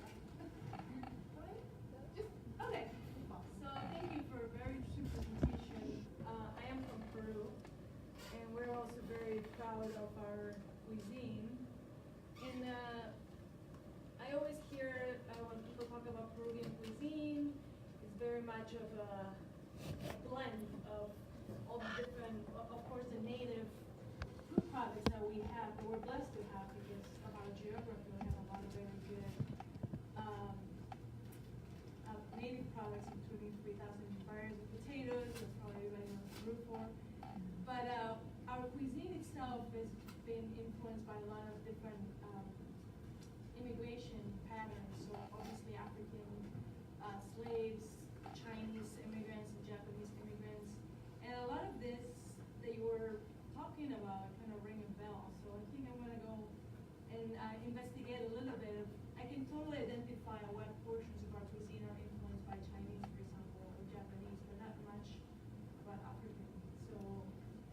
Okay. So much of a blend of all the different, of course, the native food products that we have, that we're blessed to have because of our geography. We have a lot of very good native products, including 3,000 varieties of potatoes, that's probably everybody knows the root for. But our cuisine itself has been influenced by a lot of different immigration patterns. So obviously African slaves, Chinese immigrants, and Japanese immigrants. And a lot of this that you were talking about kind of ring a bell. So I think I'm gonna go and investigate a little bit. I can totally identify what portions of our cuisine are influenced by Chinese, for example, or Japanese, but not much about African. So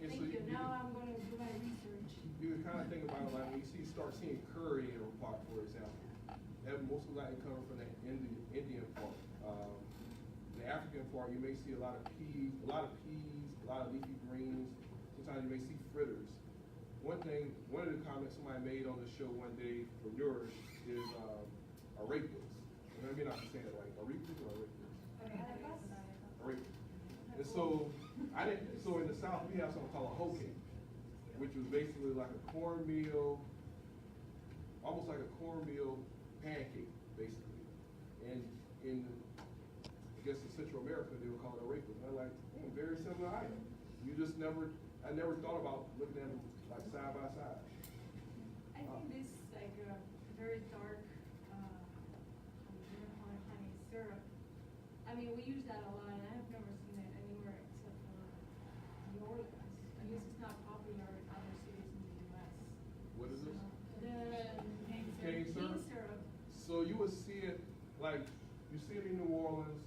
And thank so you. you- Now I'm gonna do my research. You can kind of think about it like when you start seeing curry in a pot, for example. That most likely coming from the Indian part. The African part, you may see a lot of peas, a lot of leafy greens. Sometimes you may see fritters. One of the comments somebody made on the show one day for Nourish is arepas. I mean, I'm not saying it right. Arepas or arepas? Arepas. And so so in the South we have something called a hoe cake, which was basically like a cornmeal, almost like a cornmeal pancake, basically. And in, I guess in Central America, they would call it arepas. And I'm like, very similar item. I never thought about looking at them like side by side. I think this like a very dark, honey syrup. I mean, we use that a lot, and I have never seen it anywhere except for New Orleans. I guess it's not popular in other cities in the U.S. What is this? The Cane syrup? cane syrup. So you would see it, like, you see it in New Orleans.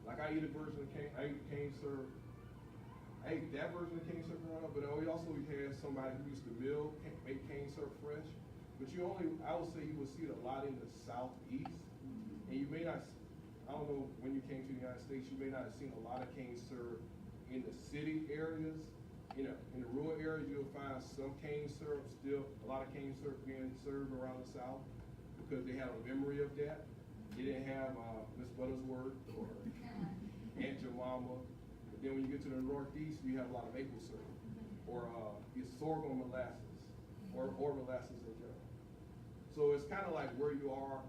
Like I eat a version of cane syrup. I ate that version of cane syrup growing up, but we also had somebody who used to make cane syrup fresh. But I would say you would see it a lot in the Southeast. And you may not, I don't know when you came to the United States, you may not have seen a lot of cane syrup in the city areas. In the rural areas, you'll find some cane syrup still, a lot of cane syrup being served around the South because they have a memory of that. They didn't have Miss Buttersworth or Aunt Jemima. But then when you get to the Northeast, you have a lot of maple syrup or sorghum molasses or molasses in general. So it's kind of like where you are.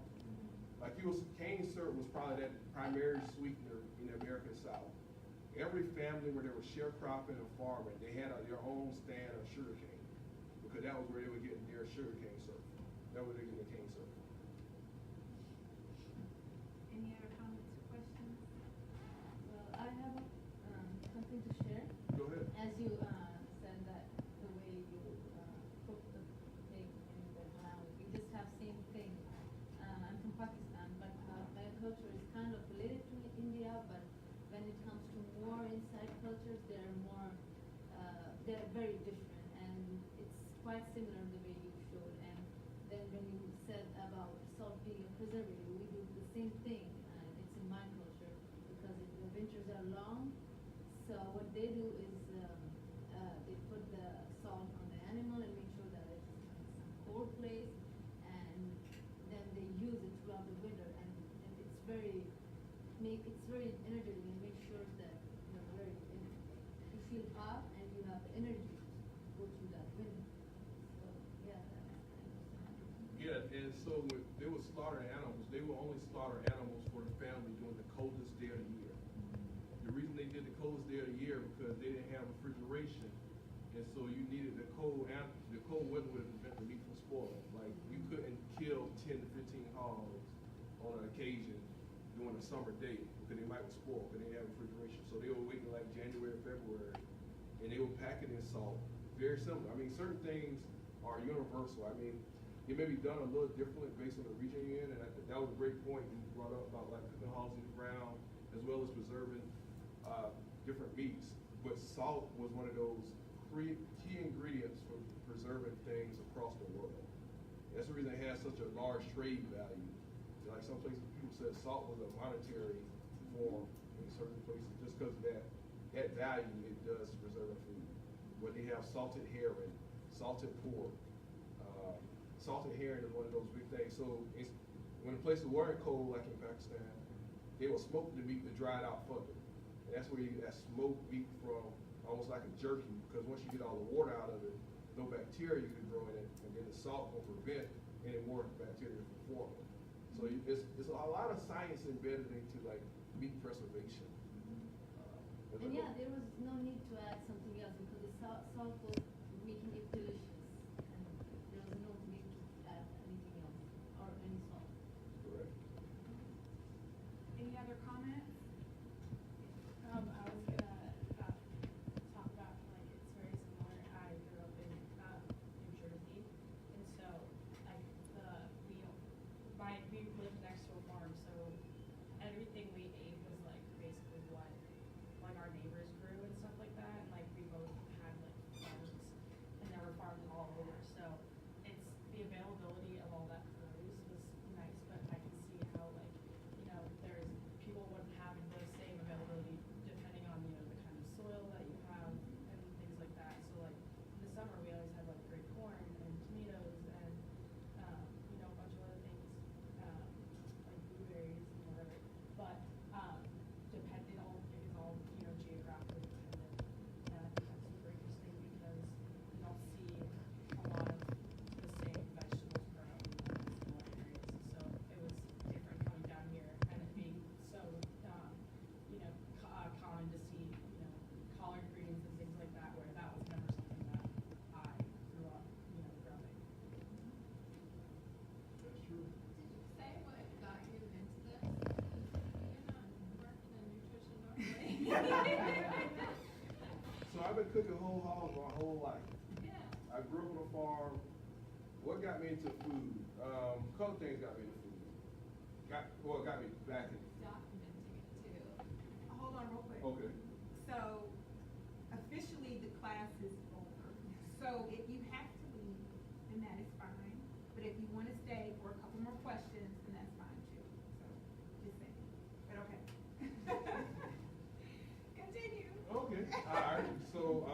Like cane syrup was probably that primary sweetener in the American South. Every family where there was sharecropping and farming, they had their own stand of sugarcane because that was where they were getting their sugarcane syrup. That was where they were getting the cane syrup. Any other comments or questions? Well, I have something to share. Go ahead. As you said that the way you cook the pig in the ground, we just have same thing. I'm from Pakistan, but my culture is kind of related to India, but when it comes to more inside cultures, they're very different, and it's quite similar the way you showed. And then when you said about salt being a preservative, we do the same thing, and it's in my culture because the winters are long. So what they do is they put the salt on the animal and make sure that it's in some cold place, and then they use it throughout the winter, and it's very energetic and make sure that you feel hot and you have the energy to go through that winter. So yeah, that's kind of. Yeah, and so when they would slaughter animals, they would only slaughter animals for the family during the coldest day of the year. The reason they did the coldest day of the year because they didn't have refrigeration, and so you needed the cold weather would prevent the meat from spoiling. Like you couldn't kill 10 to 15 hogs on an occasion during a summer day because they might spoil because they didn't have refrigeration. So they would wait in like January, February, and they would pack it in salt. Very similar. I mean, certain things are universal. I mean, it may be done a little differently based on the region you're in, and I think that was a great point you brought up about like cooking hogs in the ground as well as preserving different meats. But salt was one of those key ingredients for preserving things across the world. That's the reason it has such a large trade value. Like some places, people said salt was a monetary form in certain places just because of that value it does to preserving food. Where they have salted herring, salted pork. Salted herring is one of those big things. So when the places weren't cold, like in Pakistan, they would smoke the meat to dry it out further. And that's where you get that smoked meat from, almost like a jerky, because once you get all the water out of it, no bacteria can grow in it, and then the salt will prevent any more bacteria from forming. So it's a lot of science embedded into like meat preservation. And yeah, there was no need to add something else because the salt was making it delicious, and there was no need to add anything else or any salt. Correct. Any other comments? I was gonna talk about like it's very similar. I grew up in New Jersey, and so like we lived next to a farm, so everything we ate was like basically what like our neighbors grew and stuff like that. And like we both had like farms, and there were farms all over. So it's the availability of all that produce was nice, but I can see how like there's people wouldn't have the same availability depending on the kind of soil that you have and things like that. So like in the summer we always had like great corn and tomatoes and a bunch of other things like blueberries and whatever. But it is all geographically dependent. And I think that's super interesting because you don't see a lot of the same vegetables grown in similar areas. So it was different coming down here and it being so common to see collard greens and things like that, where that was never something that I grew up growing. That's true. Did you say what got you into this? You're not working in nutrition normally. So I've been cooking whole hogs my whole life. Yeah. I grew up on a farm. What got me into food? A couple things got me into food. Got me back in. Documenting it too. Hold on real quick. Okay. So officially the class is over. So if you have to leave, then that is fine. But if you want to stay for a couple more questions, then that's fine too. So just saying. But okay. Continue. Okay. All right. So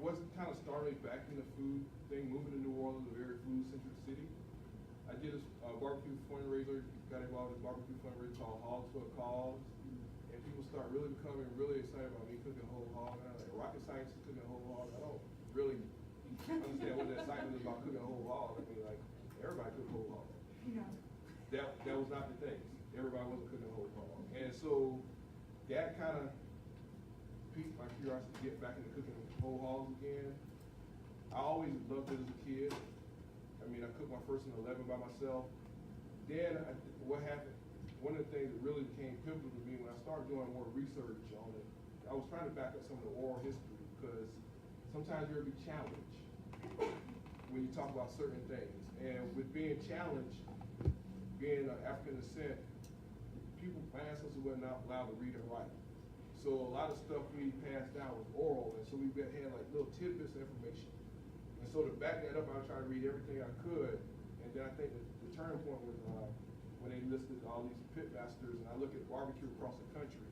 what's kind of started me back in the food thing, moving to New Orleans, a very food-centric city. I did a barbecue fundraiser, got involved in a barbecue fundraiser called Hogs for a Cause. And people start really becoming really excited about me cooking whole hog. And I'm like, rocket science is cooking whole hog. I don't really understand what the excitement is about cooking whole hog. I mean, like, everybody cook whole hog. No. That was not the thing. Everybody wasn't cooking whole hog. And so that kind of piqued my curiosity to get back into cooking whole hogs again. I always loved it as a kid. I mean, I cooked my first in 11 by myself. Then what happened, one of the things that really became pivotal to me when I started doing more research on it, I was trying to back up some of the oral history because sometimes you'll be challenged when you talk about certain things. And with being challenged, being of African descent, my ancestors were not allowed to read and write. So a lot of stuff we passed down was oral, and so we had like little tidbits of information. And so to back that up, I was trying to read everything I could, and then I think the turning point was when they listed all these pit masters, and I look at barbecue across the country.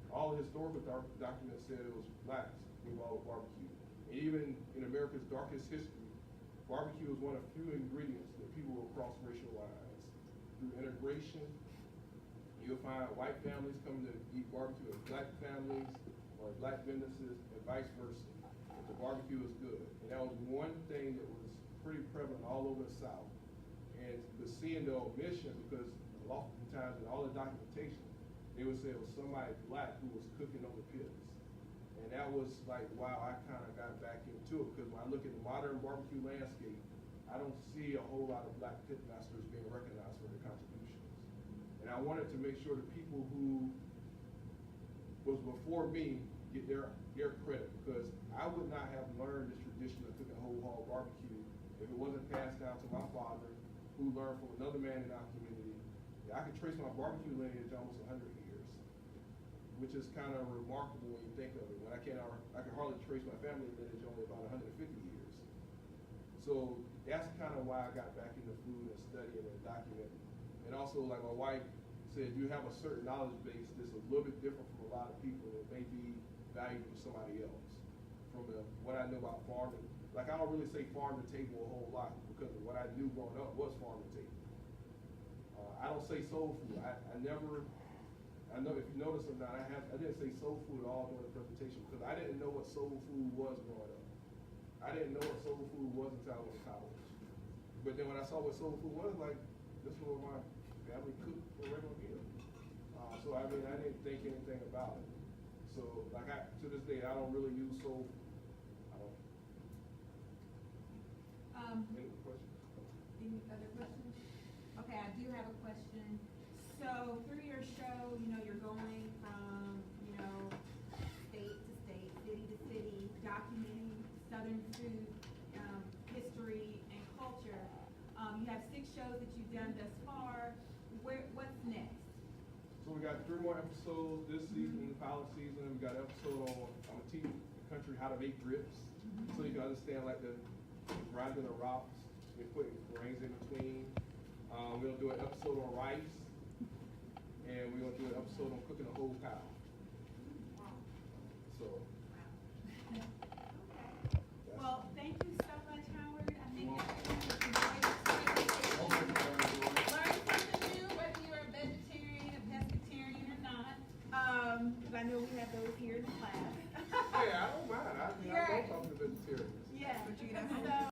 All the historical documents said it was blacks involved with barbecue. And even in America's darkest history, barbecue was one of few ingredients that people will cross racial lines. Through integration, you'll find white families coming to eat barbecue with black families or black businesses and vice versa. But the barbecue is good. And that was one thing that was pretty prevalent all over the South. And but seeing the omission, because oftentimes in all the documentation, they would say it was somebody black who was cooking on the pits. And that was like, wow, I kind of got back into it, because when I look at the modern barbecue landscape, I don't see a whole lot of black pit masters being recognized for their contributions. And I wanted to make sure the people who was before me get their credit, because I would not have learned this tradition of cooking whole hog barbecue if it wasn't passed down to my father, who learned from another man in our community. I could trace my barbecue lineage almost 100 years, which is kind of remarkable when you think of it. When I can hardly trace my family lineage only about 150 years. So that's kind of why I got back into food and studying and documenting. And also, like my wife said, you have a certain knowledge base that's a little bit different from a lot of people that may be valuable to somebody else. From what I know about farming, like I don't really say farm to table a whole lot, because what I knew growing up was farm to table. I don't say soul food. I never, I know if you notice or not, I didn't say soul food at all during the presentation because I didn't know what soul food was growing up. I didn't know what soul food was until I went to college. But then when I saw what soul food was, like, this was what my family cooked for a regular meal. So I mean, I didn't think anything about it. So like to this day, I don't really use soul food. I don't. Any questions? Any other questions? Okay, I do have a question. So through your show, you know, you're going from, you know, state to state, city to city, documenting Southern food, history and culture. You have 6 shows that you've done thus far. What's next? So we got 3 more episodes this season, the pilot season. We got an episode on, I'm gonna teach the country how to make grits. So you can understand like the grinding the rocks, we're putting grains in between. We're gonna do an episode on rice, and we're gonna do an episode on cooking a whole cow. So. Okay. Well, thank you so much, Howard. I think everyone has enjoyed this presentation. Learn something new, whether you're a vegetarian, a pescatarian, or not. Because I know we have those here in the class. Yeah, I don't mind. I love talking to vegetarians. Yeah. But you know, So,